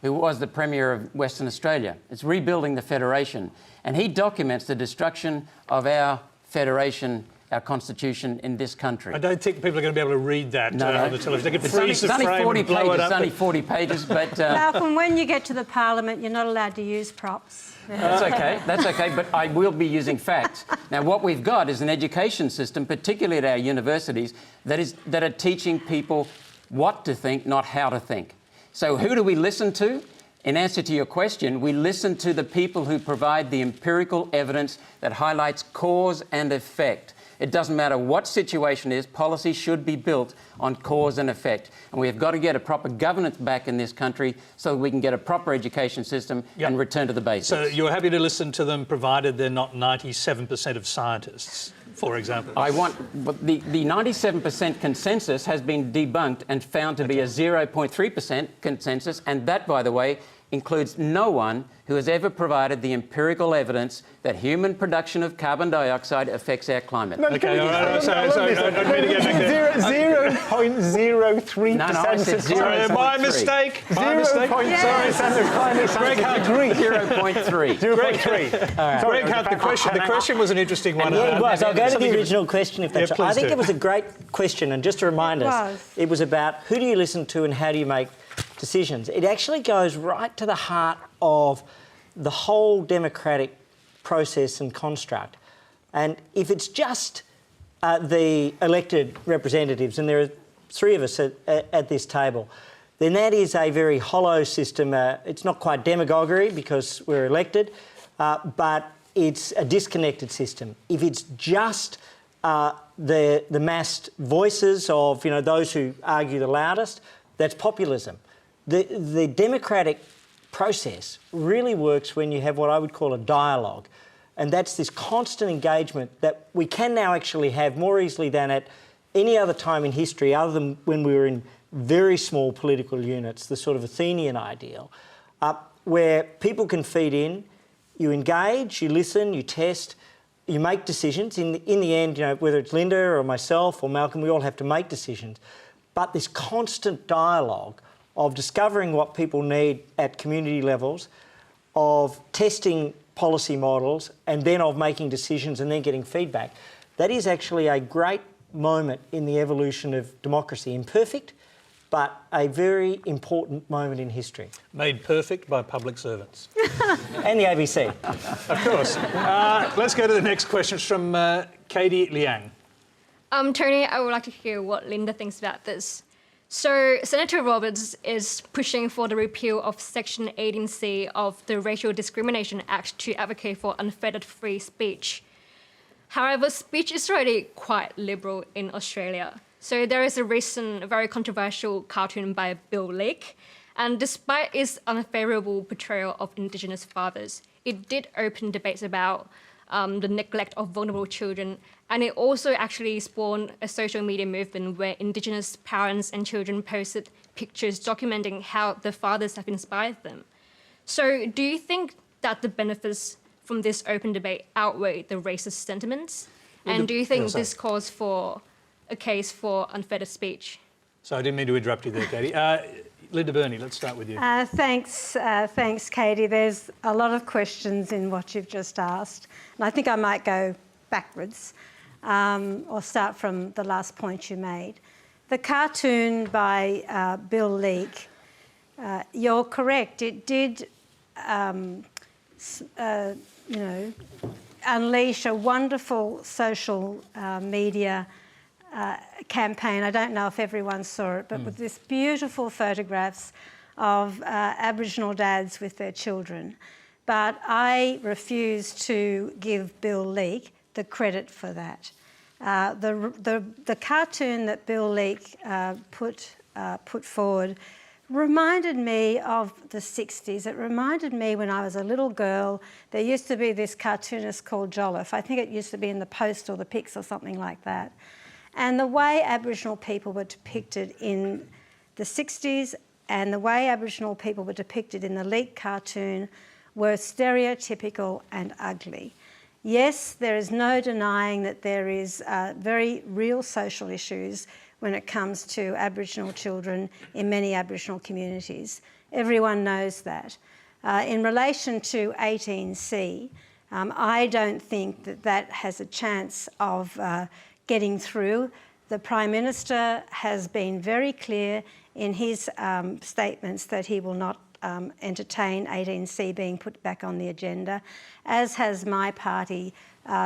who was the Premier of Western Australia. It's Rebuilding the Federation. And he documents the destruction of our federation, our constitution in this country. I don't think people are going to be able to read that on the television. They could freeze the frame and blow it up. It's only 40 pages, but... Malcolm, when you get to the Parliament, you're not allowed to use props. That's okay, but I will be using facts. Now, what we've got is an education system, particularly at our universities, that are teaching people what to think, not how to think. So who do we listen to? In answer to your question, we listen to the people who provide the empirical evidence that highlights cause and effect. It doesn't matter what situation it is, policy should be built on cause and effect. And we have got to get a proper governance back in this country so that we can get a proper education system and return to the basics. So you're happy to listen to them provided they're not 97% of scientists, for example? But the 97% consensus has been debunked and found to be a 0.3% consensus, and that, by the way, includes no one who has ever provided the empirical evidence that human production of carbon dioxide affects our climate. Okay, all right. So I don't mean to get back there. 0.03%. No, I said 0.3. My mistake. My mistake. 0.3% of climate science agree. 0.3. 0.3. Greg Hunt, the question was an interesting one. Yeah, it was. I'll go to the original question if that's right. I think it was a great question, and just to remind us, it was about who do you listen to and how do you make decisions. It actually goes right to the heart of the whole democratic process and construct. And if it's just the elected representatives, and there are three of us at this table, then that is a very hollow system. It's not quite demagoguery because we're elected, but it's a disconnected system. If it's just the massed voices of those who argue the loudest, that's populism. The democratic process really works when you have what I would call a dialogue, and that's this constant engagement that we can now actually have more easily than at any other time in history other than when we were in very small political units, the sort of Athenian ideal, where people can feed in, you engage, you listen, you test, you make decisions. In the end, whether it's Linda or myself or Malcolm, we all have to make decisions. But this constant dialogue of discovering what people need at community levels, of testing policy models, and then of making decisions and then getting feedback, that is actually a great moment in the evolution of democracy. Imperfect, but a very important moment in history. Made perfect by public servants. And the ABC. Of course. Let's go to the next question. It's from Katie Liang. Tony, I would like to hear what Linda thinks about this. So Senator Roberts is pushing for the repeal of Section 18C of the Racial Discrimination Act to advocate for unfettered free speech. However, speech is already quite liberal in Australia. So there is a recent very controversial cartoon by Bill Leake, and despite its unfavourable portrayal of Indigenous fathers, it did open debates about the neglect of vulnerable children, and it also actually spawned a social media movement where Indigenous parents and children posted pictures documenting how their fathers have inspired them. So do you think that the benefits from this open debate outweigh the racist sentiments? And do you think this calls for a case for unfettered speech? So I didn't mean to interrupt you there, Katie. Linda Burney, let's start with you. Thanks, Katie. There's a lot of questions in what you've just asked, and I think I might go backwards or start from the last point you made. The cartoon by Bill Leake, you're correct. It did, unleash a wonderful social media campaign. I don't know if everyone saw it, but with this beautiful photographs of Aboriginal dads with their children. But I refuse to give Bill Leake the credit for that. The cartoon that Bill Leake put forward reminded me of the 60s. It reminded me when I was a little girl, there used to be this cartoonist called Jolliffe. I think it used to be in the Post or the Pix or something like that. And the way Aboriginal people were depicted in the 60s and the way Aboriginal people were depicted in the Leake cartoon were stereotypical and ugly. Yes, there is no denying that there is very real social issues when it comes to Aboriginal children in many Aboriginal communities. Everyone knows that. In relation to 18C, I don't think that that has a chance of getting through. The Prime Minister has been very clear in his statements that he will not entertain 18C being put back on the agenda, as has my party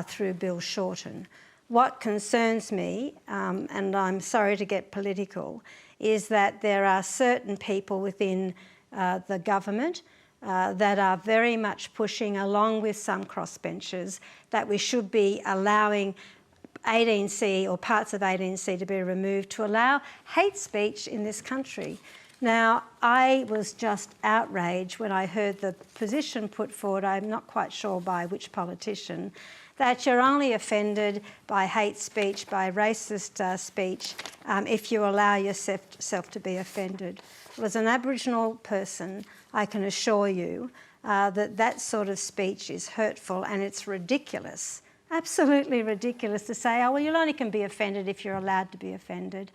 through Bill Shorten. What concerns me, and I'm sorry to get political, is that there are certain people within the government that are very much pushing, along with some crossbenchers, that we should be allowing 18C or parts of 18C to be removed to allow hate speech in this country. Now, I was just outraged when I heard the position put forward, I'm not quite sure by which politician, that you're only offended by hate speech, by racist speech, if you allow yourself to be offended. Well, as an Aboriginal person, I can assure you that that sort of speech is hurtful and it's ridiculous, absolutely ridiculous to say, oh, well, you only can be offended if you're allowed to be offended.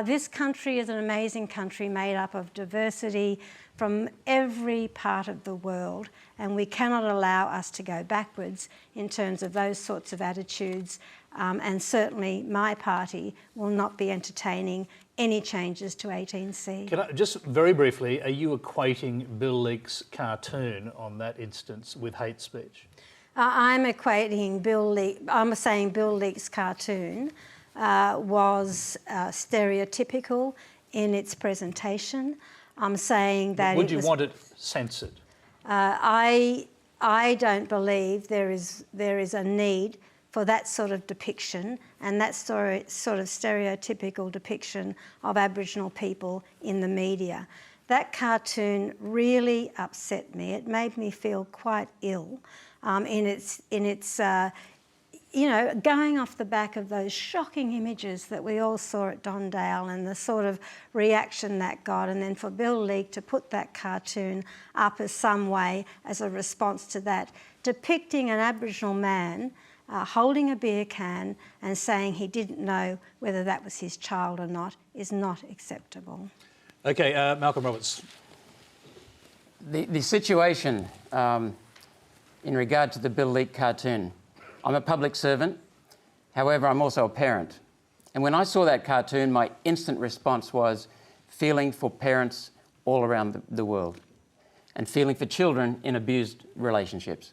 This country is an amazing country made up of diversity from every part of the world, and we cannot allow us to go backwards in terms of those sorts of attitudes, and certainly my party will not be entertaining any changes to 18C. Can I, just very briefly, are you equating Bill Leake's cartoon on that instance with hate speech? I'm equating I'm saying Bill Leake's cartoon was stereotypical in its presentation. I'm saying that would you want it censored? I don't believe there is a need for that sort of depiction and that sort of stereotypical depiction of Aboriginal people in the media. That cartoon really upset me. It made me feel quite ill in its you know, going off the back of those shocking images that we all saw at Dondale and the sort of reaction that got, and then for Bill Leake to put that cartoon up as some way as a response to that, depicting an Aboriginal man holding a beer can and saying he didn't know whether that was his child or not is not acceptable. Okay, Malcolm Roberts. The situation in regard to the Bill Leake cartoon, I'm a public servant, however, I'm also a parent. And when I saw that cartoon, my instant response was feeling for parents all around the world and feeling for children in abused relationships.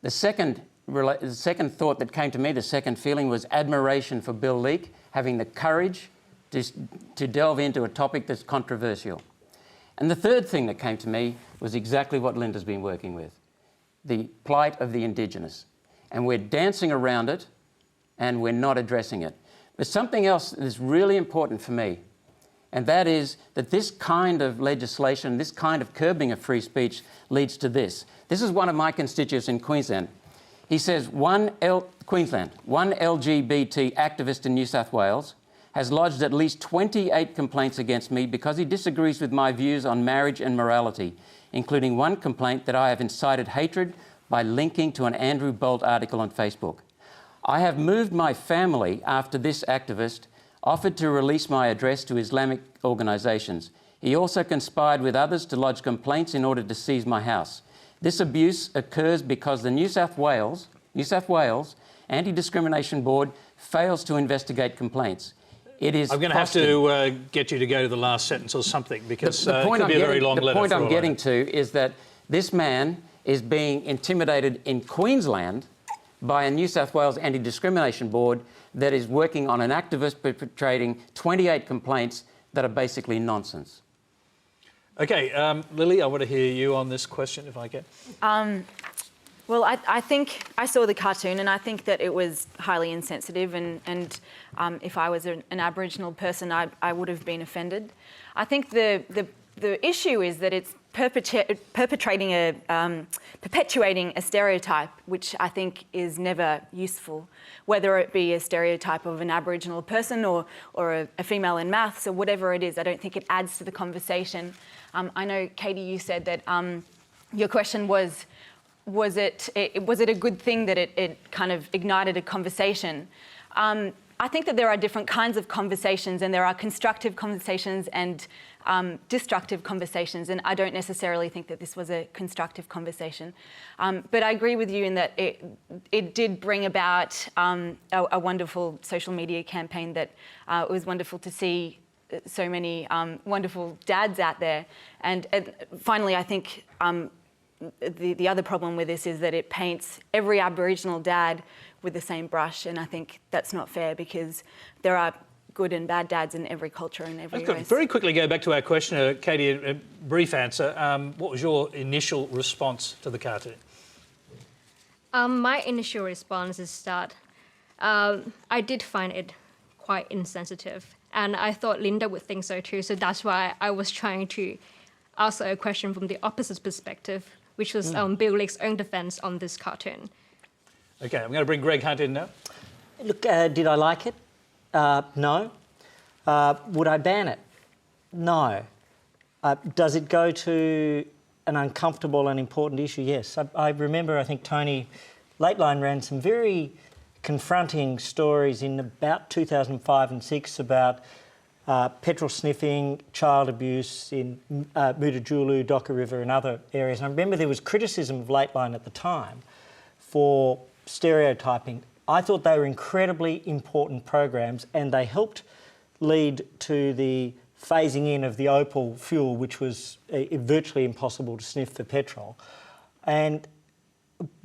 The second thought that came to me, the second feeling, was admiration for Bill Leake having the courage to delve into a topic that's controversial. And the third thing that came to me was exactly what Linda's been working with, the plight of the Indigenous. And we're dancing around it and we're not addressing it. But something else that is really important for me, and that is that this kind of legislation, this kind of curbing of free speech leads to this. This is one of my constituents in Queensland. He says one LGBT activist in New South Wales has lodged at least 28 complaints against me because he disagrees with my views on marriage and morality, including one complaint that I have incited hatred by linking to an Andrew Bolt article on Facebook. I have moved my family after this activist offered to release my address to Islamic organisations. He also conspired with others to lodge complaints in order to seize my house. This abuse occurs because the New South Wales Anti-Discrimination Board fails to investigate complaints. It is I'm going to have to get you to go to the last sentence or something, because it could be a very long letter. The point I'm getting to is that this man is being intimidated in Queensland by a New South Wales Anti-Discrimination Board that is working on an activist perpetrating 28 complaints that are basically nonsense. Okay, Lily, I want to hear you on this question, if I can. Well, I think I saw the cartoon and I think that it was highly insensitive, and if I was an Aboriginal person, I would have been offended. I think the issue is that it's perpetuating a stereotype, which I think is never useful, whether it be a stereotype of an Aboriginal person or a female in maths or whatever it is. I don't think it adds to the conversation. I know, Katie, you said that your question was it a good thing that it kind of ignited a conversation? I think that there are different kinds of conversations, and there are constructive conversations and destructive conversations, and I don't necessarily think that this was a constructive conversation. But I agree with you in that it did bring about a wonderful social media campaign that it was wonderful to see so many wonderful dads out there. And finally, I think the other problem with this is that it paints every Aboriginal dad with the same brush, and I think that's not fair, because there are good and bad dads in every culture and every race. Very quickly go back to our questioner, Katie, a brief answer. What was your initial response to the cartoon? My initial response is that I did find it quite insensitive, and I thought Linda would think so too, so that's why I was trying to ask a question from the opposite perspective, which was Bill Lake's own defence on this cartoon. OK, I'm going to bring Greg Hunt in now. Look, did I like it? No. Would I ban it? No. Does it go to an uncomfortable and important issue? Yes. I remember, I think Tony Lateline ran some very confronting stories in about 2005 and 6 about petrol sniffing, child abuse in Mutijulu, Docker River and other areas. And I remember there was criticism of Lateline at the time for stereotyping. I thought they were incredibly important programs, and they helped lead to the phasing in of the Opal fuel, which was virtually impossible to sniff for petrol. And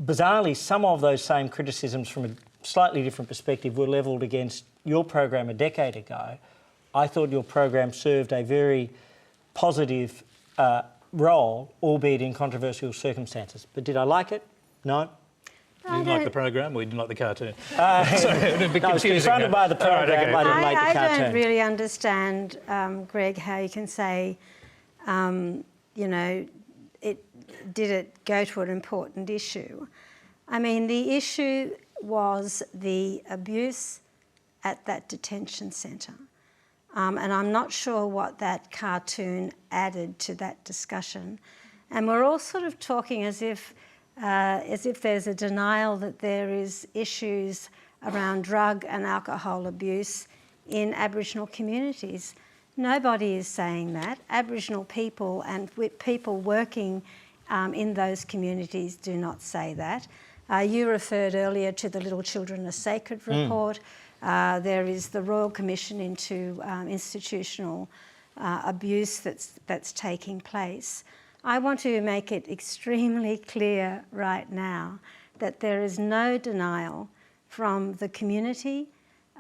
bizarrely, some of those same criticisms from a slightly different perspective were levelled against your program a decade ago. I thought your program served a very positive role, albeit in controversial circumstances. But did I like it? No. You didn't like the program, or you didn't like the cartoon? I was confronted by the program. Right, okay. I didn't like the cartoon. I don't really understand, Greg, how you can say, you know, did it go to an important issue? I mean, the issue was the abuse at that detention centre. And I'm not sure what that cartoon added to that discussion. And we're all sort of talking as if there's a denial that there is issues around drug and alcohol abuse in Aboriginal communities. Nobody is saying that. Aboriginal people and people working in those communities do not say that. You referred earlier to the Little Children Are Sacred report. There is the Royal Commission into institutional abuse that's taking place. I want to make it extremely clear right now that there is no denial from the community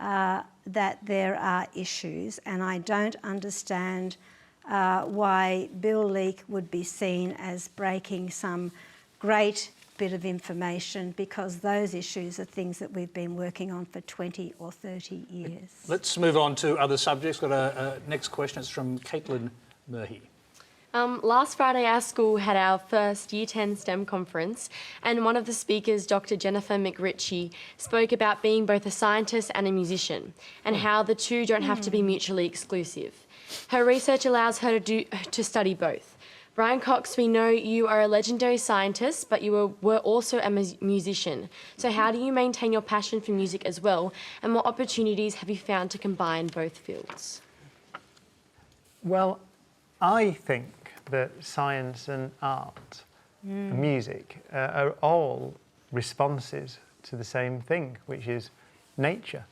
that there are issues, and I don't understand why Bill Leak would be seen as breaking some great bit of information, because those issues are things that we've been working on for 20 or 30 years. Let's move on to other subjects. Got a next question. It's from Caitlin Murhey. Last Friday, our school had our first Year 10 STEM conference, and one of the speakers, Dr. Jennifer McRitchie, spoke about being both a scientist and a musician, and how the two don't have to be mutually exclusive. Her research allows her to study both. Brian Cox, we know you are a legendary scientist, but you were also a musician. So how do you maintain your passion for music as well, and what opportunities have you found to combine both fields? Well, I think that science and art and music are all responses to the same thing, which is nature,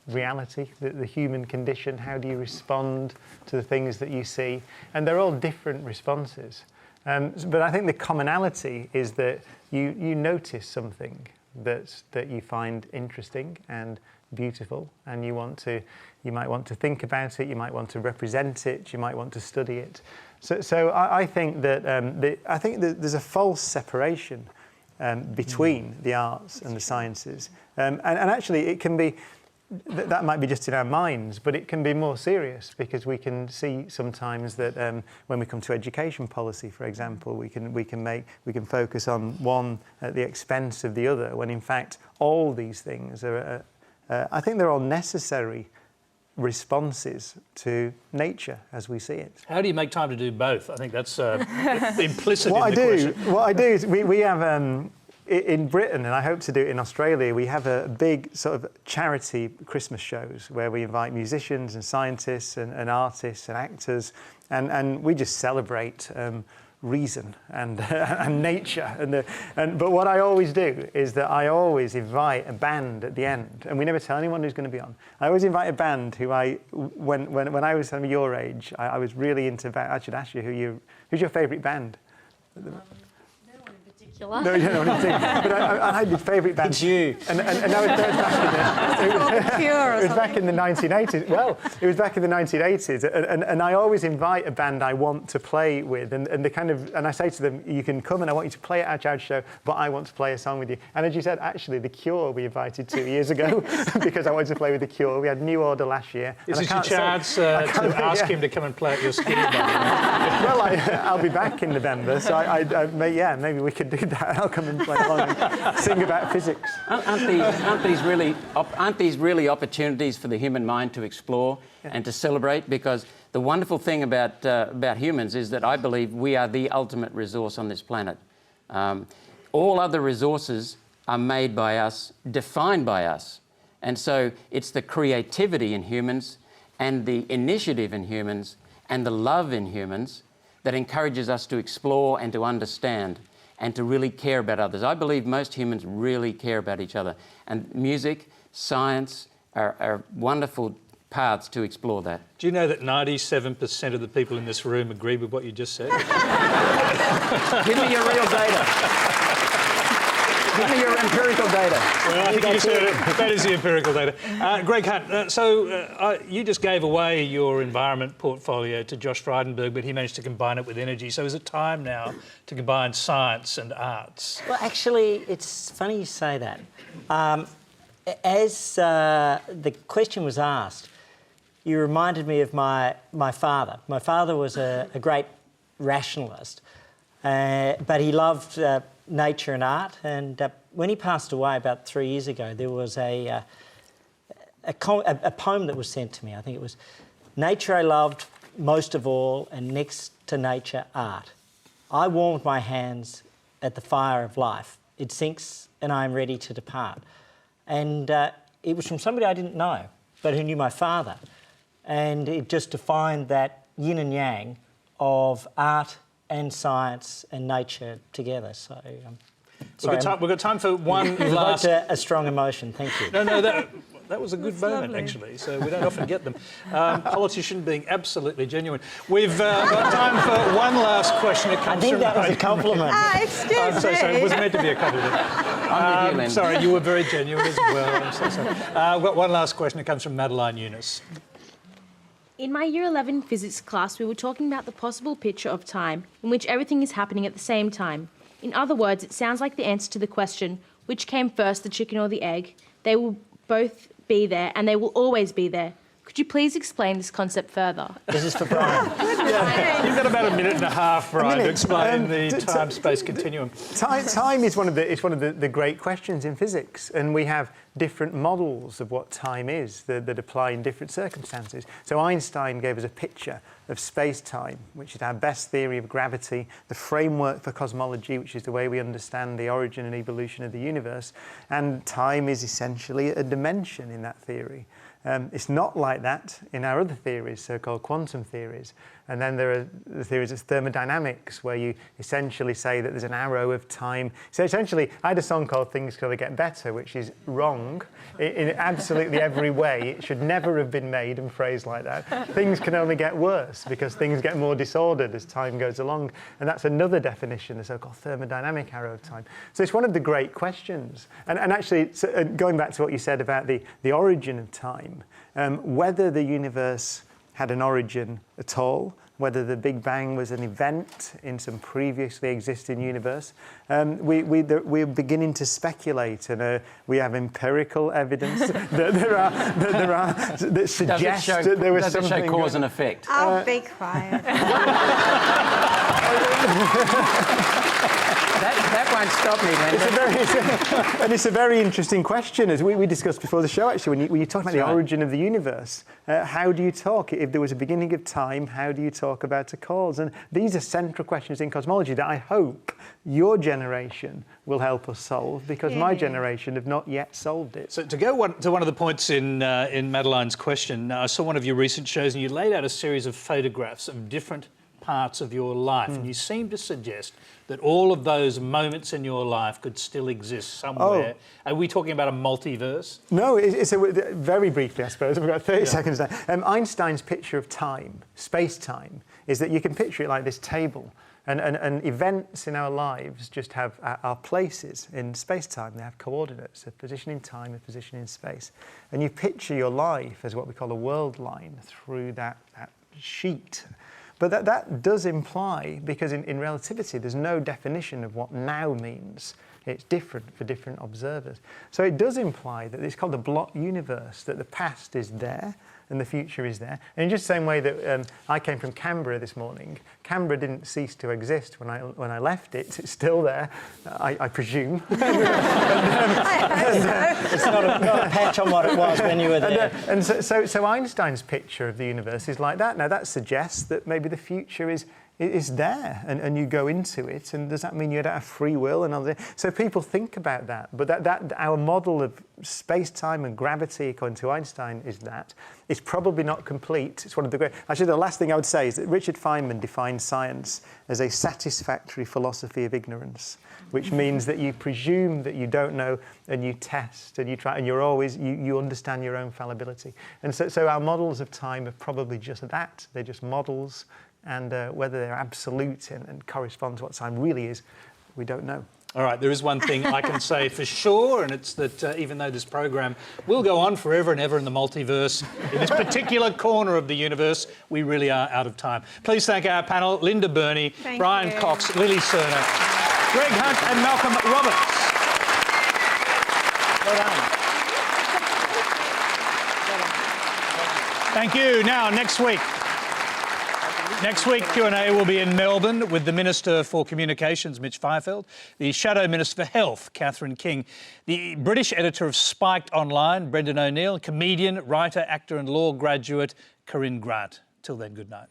reality, the human condition. How do you respond to the things that you see? And they're all different responses. But I think the commonality is that you notice something that you find interesting and beautiful, and you might want to think about it, you might want to represent it, you might want to study it. So I think that there's a false separation between the arts and the sciences, and actually it can be that might be just in our minds, but it can be more serious, because we can see sometimes that when we come to education policy, for example, we can focus on one at the expense of the other, when in fact all these things are I think they're all necessary responses to nature as we see it. How do you make time to do both? I think that's implicit in the question. What I do is we have in Britain, and I hope to do it in Australia, we have a big sort of charity Christmas shows where we invite musicians and scientists and artists and actors, and we just celebrate reason and nature. But what I always do is that I always invite a band at the end, and we never tell anyone who's going to be on. I always invite a band who when I was your age, I was really into band. I should ask you who's your favourite band? No one in particular. particular. No, you don't know anything. But I had my favourite band. It's you. And now it was back in the 1980s. Well, it was back in the 1980s, and I always invite a band I want to play with, and I say to them, you can come and I want you to play at our charity show, but I want to play a song with you. And as you said, actually, The Cure we invited 2 years ago because I wanted to play with The Cure. We had New Order last year. Is it your chance to ask him to come and play at your ski buggy? Well, I'll be back in November, so maybe we could do that. I'll come and play along and sing about physics. Aren't these really opportunities for the human mind to explore and to celebrate? Because the wonderful thing about humans is that I believe we are the ultimate resource on this planet. All other resources are made by us, defined by us. And so it's the creativity in humans and the initiative in humans and the love in humans that encourages us to explore and to understand and to really care about others. I believe most humans really care about each other. And music, science are wonderful paths to explore that. Do you know that 97% of the people in this room agree with what you just said? Give me your real data. Give me your empirical data. Well, I think you said it. That is the empirical data. Greg Hunt, you just gave away your environment portfolio to Josh Frydenberg, but he managed to combine it with energy. So is it time now to combine science and arts? Well, actually, it's funny you say that. As the question was asked, you reminded me of my father. My father was a great rationalist, but he loved nature and art, and when he passed away about 3 years ago, there was a poem that was sent to me. I think it was, "Nature I loved most of all, and next to nature, art. I warmed my hands at the fire of life. It sinks and I am ready to depart." And it was from somebody I didn't know, but who knew my father. And it just defined that yin and yang of art and science and nature together. So, we've got time for one last... a strong emotion, thank you. No, that was a good moment, actually, so we don't often get them. Politician being absolutely genuine. We've got time for one last question. It comes I think that was a compliment. Excuse me. I'm so sorry, it was meant to be a compliment. Sorry, you were very genuine as well. I'm so sorry. I've got one last question. It comes from Madeline Eunice. In my Year 11 physics class, we were talking about the possible picture of time in which everything is happening at the same time. In other words, it sounds like the answer to the question, which came first, the chicken or the egg? They will both be there and they will always be there. Could you please explain this concept further? This is for Brian. You've got about a minute and a half, Brian, to explain the time-space continuum. Time is one of the great questions in physics, and we have different models of what time is that apply in different circumstances. So Einstein gave us a picture of space-time, which is our best theory of gravity, the framework for cosmology, which is the way we understand the origin and evolution of the universe, and time is essentially a dimension in that theory. It's not like that in our other theories, so-called quantum theories. And then there are the theories of thermodynamics, where you essentially say that there's an arrow of time. So essentially, I had a song called Things Can Only Get Better, which is wrong in absolutely every way. It should never have been made and phrased like that. Things can only get worse because things get more disordered as time goes along. And that's another definition, the so-called thermodynamic arrow of time. So it's one of the great questions. And actually, going back to what you said about the origin of time, whether the universe had an origin at all, whether the Big Bang was an event in some previously existing universe, we're beginning to speculate, and we have empirical evidence that suggests that there was something. Does it show cause and effect? I'll be quiet. That won't stop me, Linda. It's a very interesting question, as we discussed before the show, actually. When you talk about the origin of the universe, how do you talk? If there was a beginning of time, how do you talk about a cause? And these are central questions in cosmology that I hope your generation will help us solve, because my generation have not yet solved it. So to go to one of the points in Madeline's question, I saw one of your recent shows and you laid out a series of photographs of different parts of your life, and you seem to suggest that all of those moments in your life could still exist somewhere. Are we talking about a multiverse? No, it's very briefly, I suppose. We've got 30 seconds now. Einstein's picture of time, space-time, is that you can picture it like this table. And events in our lives just have our places in space-time. They have coordinates, a position in time, a position in space. And you picture your life as what we call a world line through that sheet. But that does imply, because in relativity, there's no definition of what now means. It's different for different observers. So it does imply that it's called a block universe, that the past is there and the future is there. And in just the same way that I came from Canberra this morning, Canberra didn't cease to exist when I left it. It's still there, I presume. It's not a patch on what it was when you were there. And so Einstein's picture of the universe is like that. Now that suggests that maybe the future is there, and you go into it, and does that mean you don't have free will and other? So people think about that, but that our model of space-time and gravity, according to Einstein, is that. It's probably not complete. It's one of the great. Actually, the last thing I would say is that Richard Feynman defined science as a satisfactory philosophy of ignorance, which means that you presume that you don't know, and you test, and you try, and you're always you understand your own fallibility. And so our models of time are probably just that. They're just models. And whether they're absolute and correspond to what time really is, we don't know. All right, there is one thing I can say for sure, and it's that even though this program will go on forever and ever in the multiverse, in this particular corner of the universe, we really are out of time. Please thank our panel, Linda Burney, Brian Cox, Lily Serna, Greg Hunt and Malcolm Roberts. Well done. Thank you. Now, next week, Q&A will be in Melbourne with the Minister for Communications, Mitch Fifield, the Shadow Minister for Health, Catherine King, the British editor of Spiked Online, Brendan O'Neill, comedian, writer, actor and law graduate, Corinne Grant. Till then, good night.